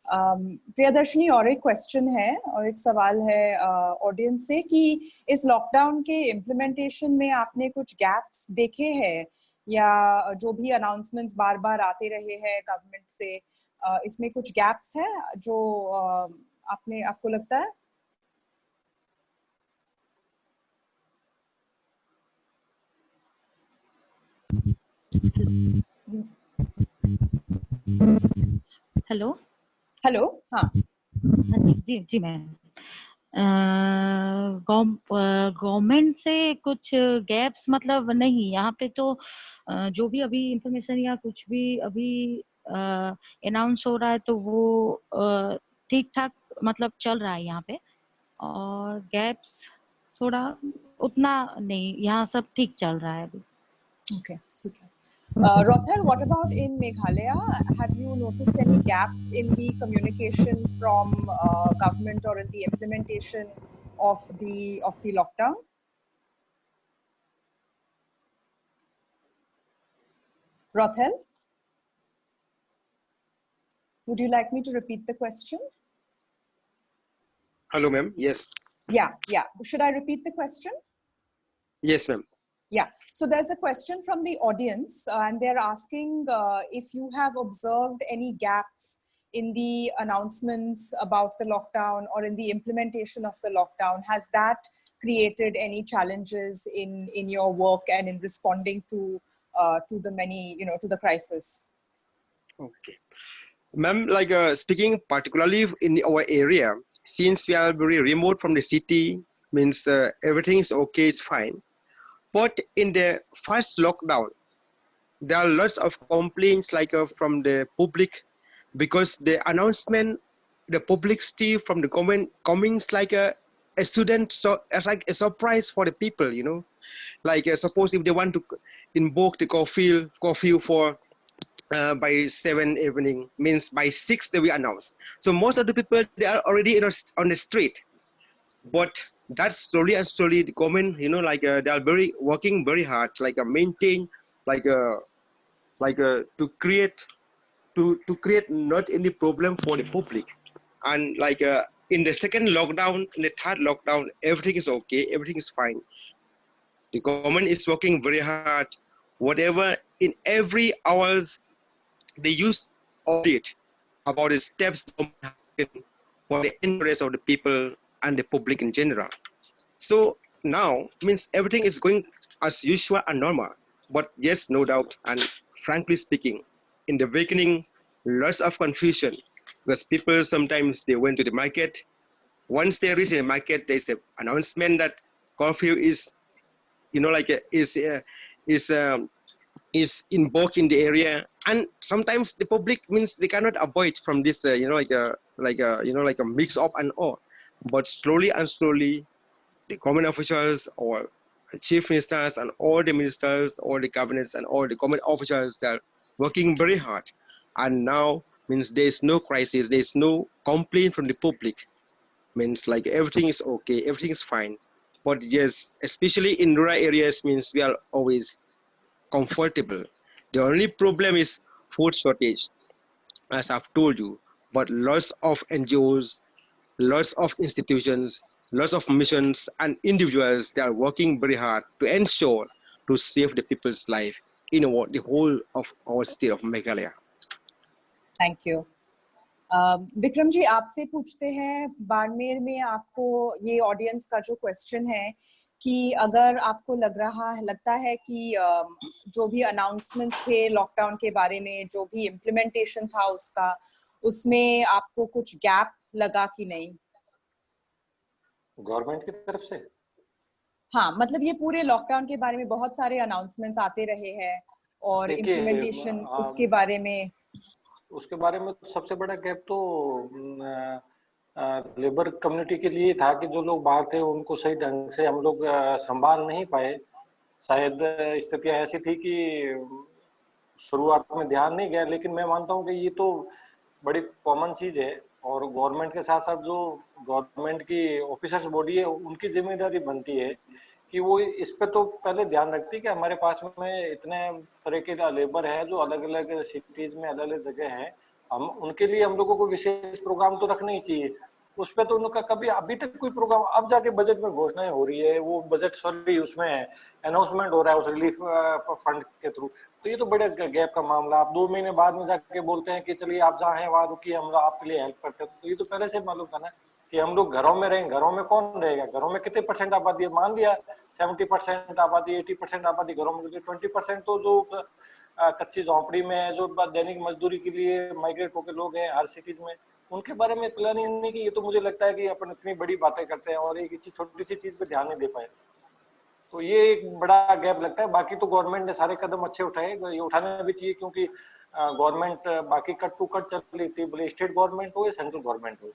Priyadarshini, और एक question है और एक सवाल है ऑडियंस से कि इस लॉकडाउन के इम्प्लीमेंटेशन में आपने कुछ गैप्स देखे हैं, या जो भी अनाउंसमेंट्स बार बार आते रहे हैं गवर्नमेंट से, इसमें कुछ गैप्स हैं जो आपको लगता है? Hello hello. हाँ जी जी मैम, गवर्नमेंट से कुछ गैप्स मतलब नहीं, यहाँ पे तो जो भी अभी इंफॉर्मेशन या कुछ भी अभी अनाउंस हो रहा है तो वो ठीक ठाक मतलब चल रहा है यहाँ पे, और गैप्स थोड़ा उतना नहीं, यहाँ सब ठीक चल रहा है अभी। Okay, ठीक है। Rothel, what about in Meghalaya? Have you noticed any gaps in the communication from government or in the implementation of the lockdown? Rothel, would you like me to repeat the question? Hello, ma'am. Yes. Yeah. Should I repeat the question? Yes, ma'am. Yeah, so there's a question from the audience, and they're asking if you have observed any gaps in the announcements about the lockdown or in the implementation of the lockdown. Has that created any challenges in your work and in responding to the many, to the crisis? Okay. Ma'am, like speaking particularly in our area, since we are very remote from the city, means everything is okay, it's fine. But in the first lockdown, there are lots of complaints like from the public, because the announcement, the publicity from the government coming like a student, so it's like a surprise for the people, like suppose if they want to invoke the curfew for by 7 evening, means by 6 they will announce. So most of the people, they are already on the street. But that's slowly and slowly the government, like they are working very hard, like maintain, like to create not any problem for the public. And like in the second lockdown, in the third lockdown, everything is okay, everything is fine. The government is working very hard. Whatever, in every hours, they use audit about the steps for the interest of the people and the public in general. So now means everything is going as usual and normal. But yes, no doubt, and frankly speaking, in the beginning, lots of confusion, because people sometimes they went to the market. Once they reach the market, there's an announcement that curfew is, like is invoked in the area, and sometimes the public means they cannot avoid from this, like a mix up and all. But slowly and slowly, the government officials or chief ministers and all the ministers, all the cabinets and all the government officials, they are working very hard. And now means there is no crisis, there is no complaint from the public. Means like everything is okay, everything is fine. But yes, especially in rural areas, means we are always comfortable. The only problem is food shortage, as I've told you. But lots of NGOs, lots of institutions, lots of missions and individuals, they are working very hard to ensure to save the people's life in the whole of our state of Meghalaya. Thank you. Vikram जी, आपसे पूछते हैं, बाड़मेर में आपको ये audience का जो question है कि अगर आपको लगता है कि जो भी अनाउंसमेंट्स थे लॉकडाउन के बारे में, जो भी इम्प्लीमेंटेशन था उसका, उसमें आपको कुछ गैप लगा कि नहीं गवर्नमेंट की तरफ से? हाँ, मतलब ये पूरे लॉकडाउन के बारे में बहुत सारे अनाउंसमेंट्स आते रहे हैं और इम्प्लीमेंटेशन उसके बारे में सबसे बड़ा गैप तो लेबर कम्युनिटी के लिए था कि जो लोग बाहर थे उनको सही ढंग से हम लोग संभाल नहीं पाए। शायद स्थितियां ऐसी थी कि शुरुआत में ध्यान नहीं गया, लेकिन मैं मानता हूं कि ये तो बड़ी कॉमन चीज है और गवर्नमेंट के साथ साथ जो गवर्नमेंट की ऑफिसर्स बॉडी है उनकी जिम्मेदारी बनती है कि वो इस पे तो पहले ध्यान रखती है कि हमारे पास में इतने तरह के लेबर है जो अलग अलग सिटीज में अलग अलग जगह है, हम उनके लिए हम लोगों को विशेष प्रोग्राम तो रखना ही चाहिए। उस पे तो उनका कभी अभी तक कोई प्रोग्राम, अब जाके बजट में घोषणाएं हो रही है, वो बजट सॉरी उसमें अनाउंसमेंट हो रहा है उस रिलीफ फंड के थ्रू, तो ये तो बड़े गैप का मामला। आप 2 महीने बाद में जाके बोलते हैं कि चलिए आप जहाँ हैं वहां रुकिए, हम आपके लिए हेल्प करते हैं, तो ये तो पहले से मालूम था ना कि हम लोग घरों में रहें। घरों में कौन रहेगा? घरों में कितने % आबादी है? मान लिया 70% आबादी, 80% आबादी घरों में, 20% तो जो कच्ची झोंपड़ी में है, जो दैनिक मजदूरी के लिए माइग्रेट होकर लोग हैं हर सिटीज में, उनके बारे में प्लानिंग नहीं की। ये तो मुझे लगता है कि अपन इतनी बड़ी बातें करते हैं और एक छोटी सी चीज पे ध्यान नहीं दे पाए, तो ये एक बड़ा गैप लगता है। बाकी तो गवर्नमेंट ने सारे कदम अच्छे उठाए, ये उठाने भी चाहिए, क्योंकि गवर्नमेंट बाकी कट टू कट चल रही थी, भले स्टेट गवर्नमेंट हो या सेंट्रल गवर्नमेंट हो,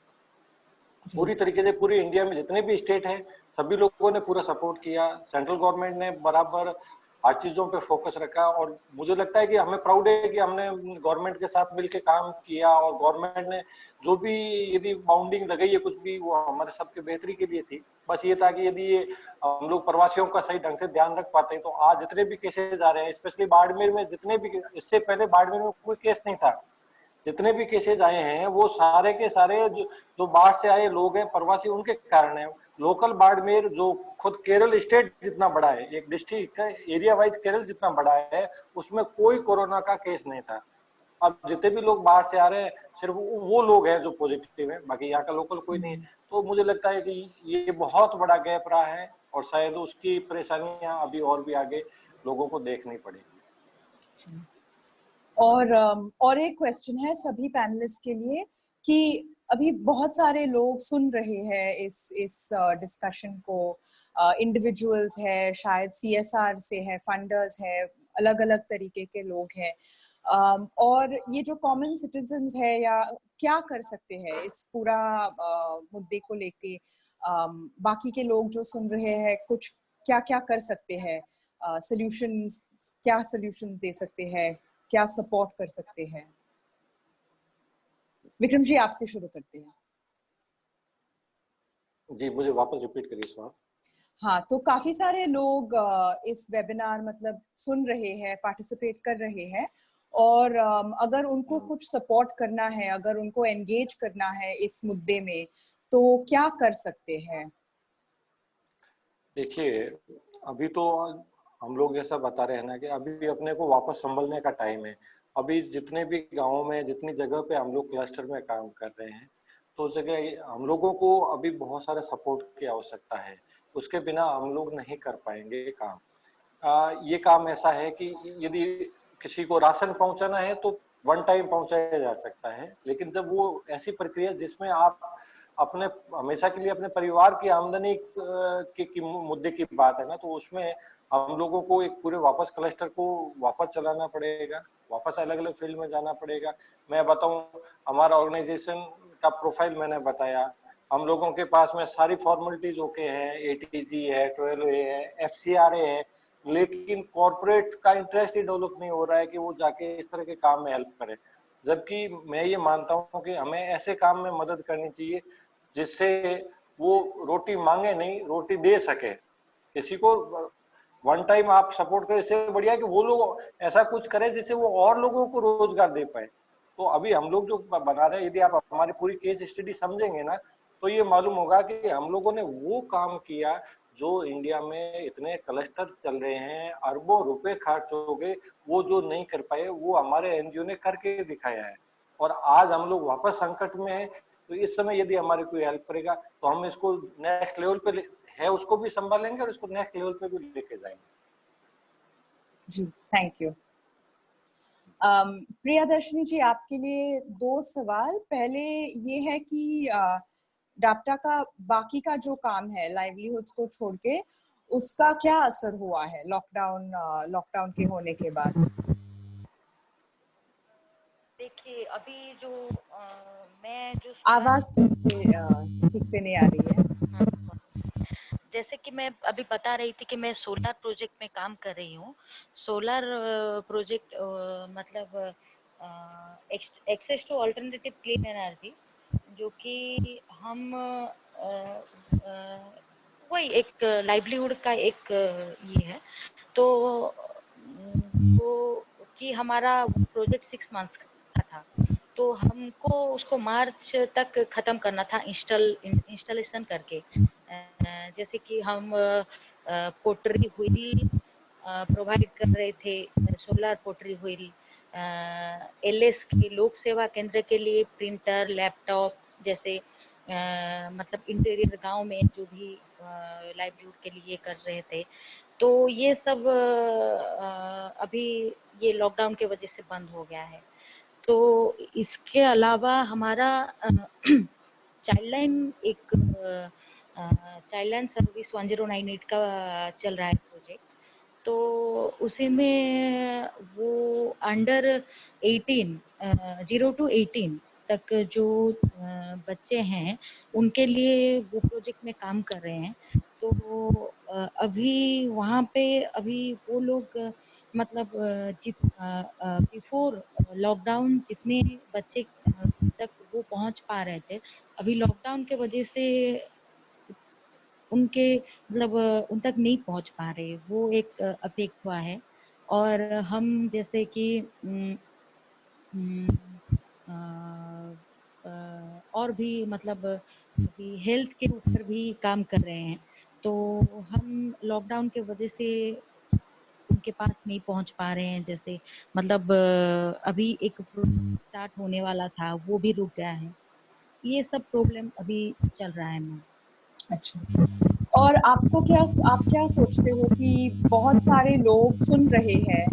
पूरी तरीके से पूरी इंडिया में जितने भी स्टेट हैं सभी लोगों ने पूरा सपोर्ट किया। सेंट्रल गवर्नमेंट ने बराबर हर चीजों पे फोकस रखा और मुझे लगता है कि हमें प्राउड है कि हमने गवर्नमेंट के साथ मिलकर काम किया और गवर्नमेंट ने जो भी यदि बाउंडिंग लगाई है कुछ भी, वो हमारे सबके बेहतरी के लिए थी। बस ये था कि यदि हम लोग प्रवासियों का सही ढंग से ध्यान रख पाते तो आज जितने भी केसेज आ रहे हैं, स्पेशली बाड़मेर में जितने भी, इससे पहले बाड़मेर में कोई केस नहीं था, जितने भी केसेज आए हैं वो सारे के सारे जो बाढ़ से आए लोग हैं प्रवासी उनके कारण है। लोकल बाड़मेर जो खुद केरल स्टेट जितना बड़ा है, एक डिस्ट्रिक्ट का एरिया वाइज केरल जितना बड़ा है, उसमें कोई कोरोना का केस नहीं था। अब जितने भी लोग बाहर से आ रहे हैं सिर्फ वो लोग हैं जो पॉजिटिव है, बाकी यहाँ का लोकल कोई नहीं है। तो मुझे लगता है कि ये बहुत बड़ा गैप रहा है और शायद उसकी परेशानियां अभी और भी आगे लोगों को देखनी पड़ेगी। और एक क्वेश्चन है सभी पैनलिस्ट के लिए कि अभी बहुत सारे लोग सुन रहे हैं इस डिस्कशन को। इंडिविजुअल्स है, शायद सीएसआर से है, फंडर्स है, अलग अलग तरीके के लोग हैं। और ये जो कॉमन सिटीजन्स है या क्या कर सकते हैं इस पूरा मुद्दे को लेके, बाकी के लोग जो सुन रहे हैं कुछ क्या क्या कर सकते हैं, सॉल्यूशंस क्या सॉल्यूशंस दे सकते हैं, क्या सपोर्ट कर सकते हैं? विक्रम जी आपसे शुरू करते हैं। जी मुझे वापस रिपीट करिए सवाल। हाँ, तो काफी सारे लोग इस वेबिनार मतलब सुन रहे हैं, पार्टिसिपेट कर रहे हैं, और अगर उनको कुछ सपोर्ट करना है, अगर उनको एंगेज करना है इस मुद्दे में, तो क्या कर सकते हैं? देखिए अभी तो हम लोग ऐसा बता रहे हैं ना कि अभी अपने को वापस संभलने का टाइम है। अभी जितने भी गाँव में जितनी जगह पे हम लोग क्लस्टर में काम कर रहे हैं, तो उस जगह हम लोगों को अभी बहुत सारे सपोर्ट की आवश्यकता है। उसके बिना हम लोग नहीं कर पाएंगे काम। ये काम ऐसा है कि यदि किसी को राशन पहुंचाना है तो वन टाइम पहुंचाया जा सकता है, लेकिन जब वो ऐसी प्रक्रिया जिसमें आप अपने हमेशा के लिए अपने परिवार की आमदनी की मुद्दे की बात है ना, तो उसमें हम लोगों को एक पूरे वापस क्लस्टर को वापस चलाना पड़ेगा, वापस अलग अलग फील्ड में जाना पड़ेगा। मैं बताऊं, हमारा ऑर्गेनाइजेशन का प्रोफाइल मैंने बताया, हम लोगों के पास में सारी फॉर्मेलिटीज ओके हैं, एटीजी है, 12A है, एफसीआरए है, लेकिन कॉर्पोरेट का इंटरेस्ट ही डेवलप नहीं हो रहा है कि वो जाके इस तरह के काम में हेल्प करे। जबकि मैं ये मानता हूँ कि हमें ऐसे काम में मदद करनी चाहिए जिससे वो रोटी मांगे नहीं, रोटी दे सके। किसी को वन टाइम आप सपोर्ट करें, इससे बढ़िया कि वो लोग ऐसा कुछ करें जिससे वो और लोगों को रोजगार दे पाए। तो अभी हम लोग जो बना रहे हैं, यदि आप हमारी पूरी केस स्टडी समझेंगे ना, तो ये मालूम होगा कि हम लोगों ने वो काम किया जो इंडिया में इतने क्लस्टर चल रहे हैं, अरबों रुपए खर्च हो गए, वो जो नहीं कर पाए वो हमारे एनजीओ ने करके दिखाया है। और आज हम लोग वापस संकट में है, तो इस समय यदि हमारी कोई हेल्प करेगा तो हम इसको नेक्स्ट लेवल पे है उसको भी संभालेंगे और इसको नेक्स्ट लेवल पे भी लेके जाएंगे। जी थैंक यू। प्रियदर्शनी जी आपके लिए दो सवाल। पहले ये है कि डाप्टा का बाकी का जो काम है लाइवलीहुड्स को छोड़ के, उसका क्या असर हुआ है लॉकडाउन के होने के बाद? देखिए अभी जो मैं जो आवाज ठीक से नहीं आ रही है। जैसे कि मैं अभी बता रही थी कि मैं सोलर प्रोजेक्ट में काम कर रही हूँ। सोलर प्रोजेक्ट मतलब access to alternative clean energy, जो कि हम वही एक लाइवलीहुड का एक ये है। तो वो कि हमारा प्रोजेक्ट 6 मंथ्स का था, तो हमको उसको मार्च तक खत्म करना था इंस्टॉलेशन करके। जैसे कि हम पोटरी व्हील प्रोवाइड कर रहे थे, सोलर पोटरी व्हील, एलएस की लोक सेवा केंद्र के लिए प्रिंटर, लैपटॉप जैसे मतलब इंटीरियर गांव में जो भी लाइवलीहुड के लिए कर रहे थे। तो ये सब अभी ये लॉकडाउन के वजह से बंद हो गया है। तो इसके अलावा हमारा चाइल्डलाइन चाइल्डलाइन सर्विस 1098 का चल रहा है प्रोजेक्ट। तो उसी में वो अंडर 18 0 to 18 तक जो बच्चे हैं उनके लिए वो प्रोजेक्ट में काम कर रहे हैं। तो अभी वहाँ पे अभी वो लोग मतलब बिफोर लॉकडाउन जितने बच्चे तक वो पहुँच पा रहे थे, अभी लॉकडाउन के वजह से उनके मतलब उन तक नहीं पहुंच पा रहे, वो एक अफेक्ट हुआ है। और हम जैसे कि और भी मतलब अभी हेल्थ के ऊपर भी काम कर रहे हैं। तो हम लॉकडाउन के वजह से उनके पास नहीं पहुंच पा रहे हैं। जैसे मतलब अभी एक प्रोजेक्ट स्टार्ट होने वाला था, वो भी रुक गया है। ये सब प्रॉब्लम अभी चल रहा है मैम। अच्छा, और आप क्या सोचते हो कि बहुत सारे लोग सुन रहे हैं,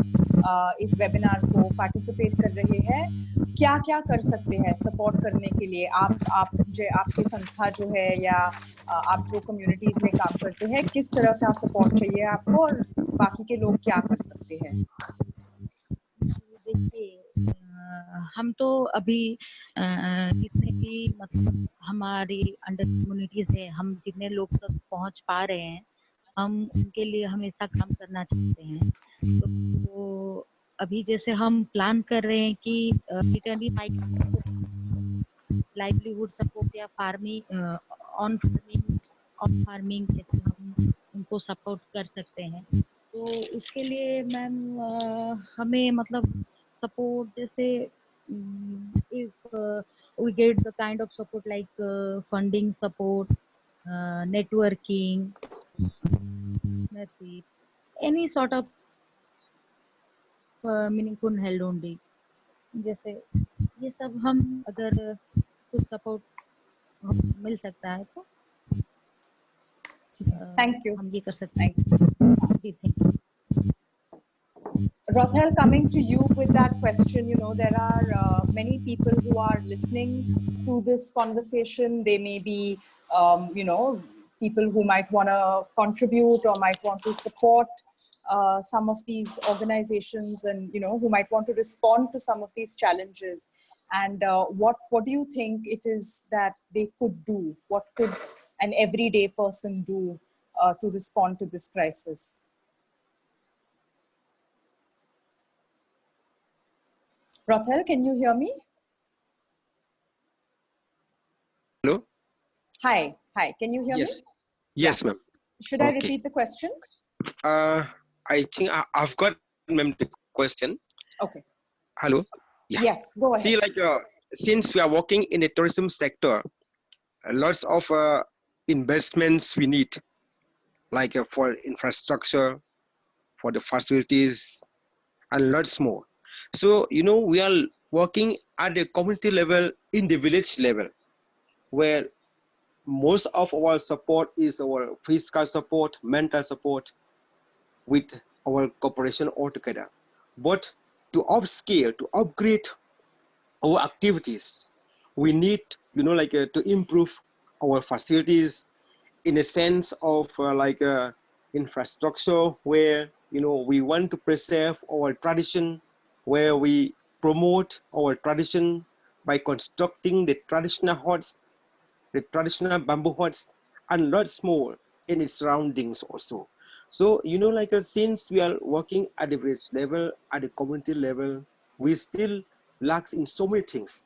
इस वेबिनार को पार्टिसिपेट कर रहे हैं, क्या क्या कर सकते हैं सपोर्ट करने के लिए? आप जो आपकी संस्था जो है या आप जो कम्युनिटीज में काम करते हैं, किस तरह का सपोर्ट चाहिए आपको, और बाकी के लोग क्या कर सकते हैं? देखिए, हम तो अभी जितने भी मतलब हमारी अंडर कम्युनिटीज है, हम जितने लोग तक पहुंच पा रहे हैं, हम उनके लिए हमेशा काम करना चाहते हैं। तो अभी जैसे हम प्लान कर रहे हैं कि रिटर्निंग लाइवलीहुड सपोर्ट या फार्मिंग, ऑन फार्मिंग जैसे हम उनको सपोर्ट कर सकते हैं। तो उसके लिए मैम हमें मतलब सपोर्ट जैसे if we get the kind of support like funding support, networking, partnership, any sort of meaningful help only। जैसे ये सब हम अगर कुछ सपोर्ट मिल सकता है तो थैंक यू। हम ये कर सकते हैं। जी, thank you. Rothel, coming to you with that question, you know, there are many people who are listening to this conversation. They may be, you know, people who might want to contribute or might want to support some of these organizations, and, you know, who might want to respond to some of these challenges. And what do you think it is that they could do? What could an everyday person do to respond to this crisis? Rothel, can you hear me? Hello? Hi, can you hear me? Yes, Yeah. ma'am. Should I Okay. repeat the question? I think I've got, ma'am, the question. Okay. Hello? Yeah. Yes, go ahead. See, like, since we are working in the tourism sector, lots of investments we need, like for infrastructure, for the facilities, and lots more. So, you know, we are working at the community level, in the village level, where most of our support is our physical support, mental support, with our cooperation altogether. But to upscale, to upgrade our activities, we need, you know, like to improve our facilities in a sense of infrastructure, where, you know, we want to preserve our tradition, where we promote our tradition by constructing the traditional huts, the traditional bamboo huts, and lots more in its surroundings also. So, you know, like since we are working at the village level, at the community level, we still lacks in so many things.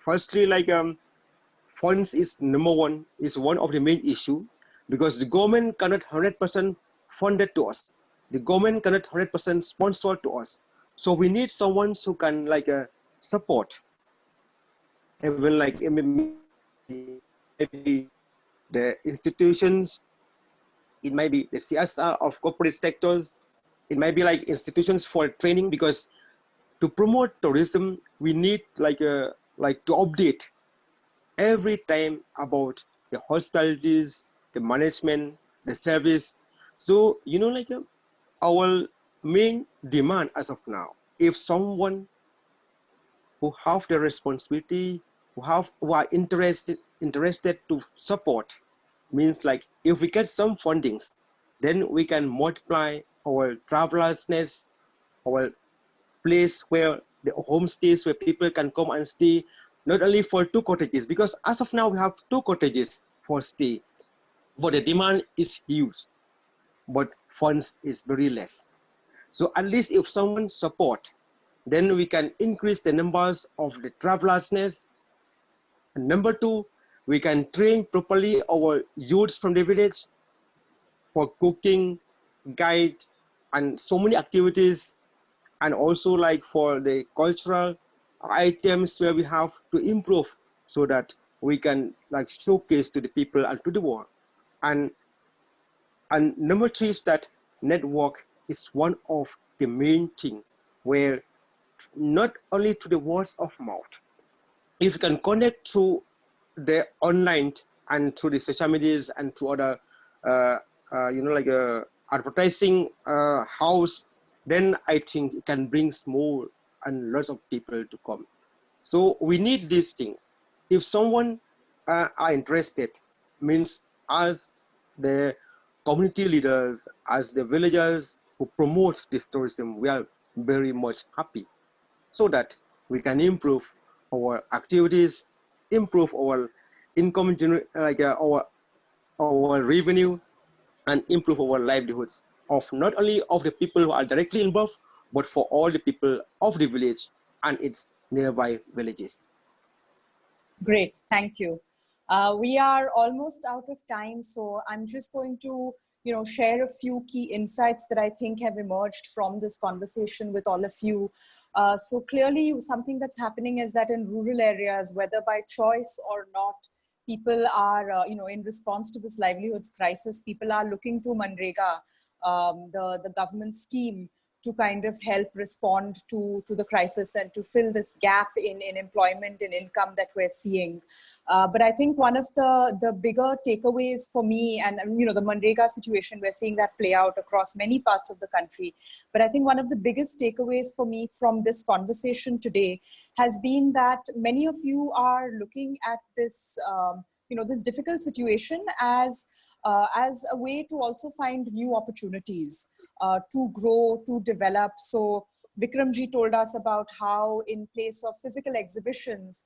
Firstly, like funds is number one, is one of the main issue, because the government cannot 100% fund it to us. The government cannot 100% sponsor to us. So we need someone who can like support, even like maybe the institutions, it might be the CSR of corporate sectors, it might be like institutions for training, because to promote tourism, we need like to update every time about the hospitalities, the management, the service. So, you know, like our main demand as of now, if someone who have the responsibility, who are interested to support, means like if we get some fundings, then we can multiply our travelousness, our place where the homestays where people can come and stay, not only for 2 cottages, because as of now we have 2 cottages for stay, but the demand is huge, but funds is very less. So at least if someone support, then we can increase the numbers of the travelousness. And number two, we can train properly our youths from the village for cooking, guide, and so many activities. and also like for the cultural items where we have to improve so that we can like showcase to the people and to the world. And number three is that network is one of the main thing where not only to the words of mouth, if you can connect through the online and through the social medias and to other like advertising house, then I think it can bring more and lots of people to come. So we need these things. If someone are interested, means as the community leaders, as the villagers who promote this tourism, we are very much happy so that we can improve our activities, improve our income, our revenue, and improve our livelihoods of not only of the people who are directly involved, but for all the people of the village and its nearby villages. Great, thank you. We are almost out of time, so I'm just going to share a few key insights that I think have emerged from this conversation with all of you. So clearly something that's happening is that in rural areas, whether by choice or not, people are, in response to this livelihoods crisis, people are looking to Manrega, the government scheme, to kind of help respond to the crisis and to fill this gap in employment and income that we're seeing. But I think one of the bigger takeaways for me, and the Manrega situation, we're seeing that play out across many parts of the country. But I think one of the biggest takeaways for me from this conversation today has been that many of you are looking at this, this difficult situation as a way to also find new opportunities, to grow, to develop. So Vikramji told us about how in place of physical exhibitions,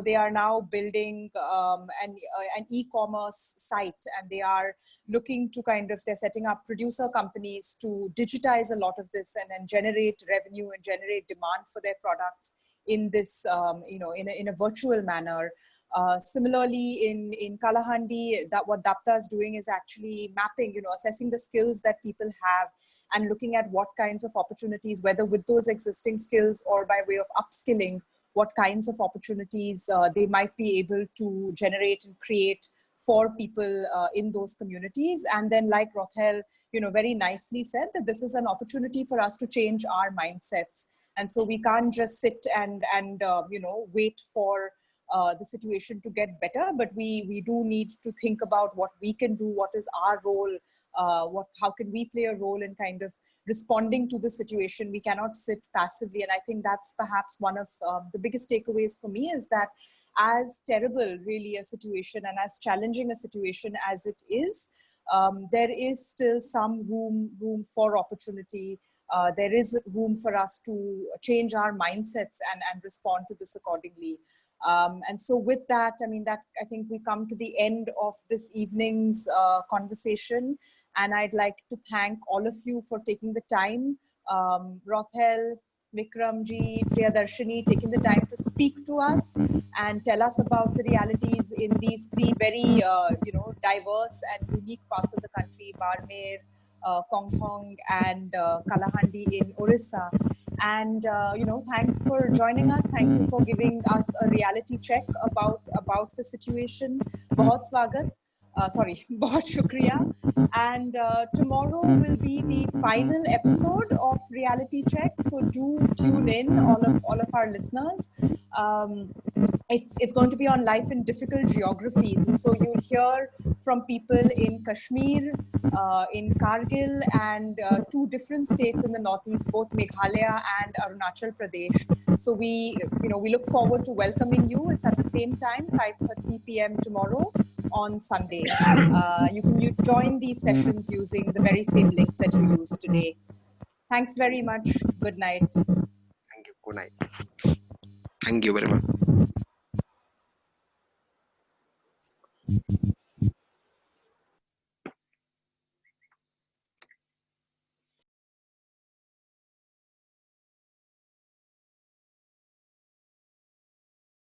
they are now building an e-commerce site, and they are looking to they're setting up producer companies to digitize a lot of this and generate revenue and generate demand for their products in this, in a virtual manner. Similarly, in Kalahandi, that what Dapta is doing is actually mapping, assessing the skills that people have and looking at what kinds of opportunities, whether with those existing skills or by way of upskilling, what kinds of opportunities they might be able to generate and create for people in those communities. And then, like Rothel, very nicely said, that this is an opportunity for us to change our mindsets. And so we can't just sit and wait for the situation to get better, but we do need to think about what we can do, what is our role, how can we play a role in kind of responding to the situation. We cannot sit passively. And I think that's perhaps one of the biggest takeaways for me, is that as terrible really a situation and as challenging a situation as it is, there is still some room for opportunity. There is room for us to change our mindsets and respond to this accordingly. And so with that, I think we come to the end of this evening's conversation. And I'd like to thank all of you for taking the time. Rothel, Vikramji, Priyadarshini, taking the time to speak to us and tell us about the realities in these three very, diverse and unique parts of the country, Barmer, Kongthong, and Kalahandi in Orissa. And thanks for joining us. Thank you for giving us a reality check about the situation. Bahut swagat. Bahut shukriya. And tomorrow will be the final episode of Reality Check. So do tune in, all of our listeners. It's going to be on life in difficult geographies. And so you'll hear from people in Kashmir, in Kargil, and two different states in the Northeast, both Meghalaya and Arunachal Pradesh. So we look forward to welcoming you. It's at the same time, 5:30 p.m. tomorrow on Sunday. You can join these sessions using the very same link that you used today. Thanks very much. Good night. Thank you. Good night. Thank you very much.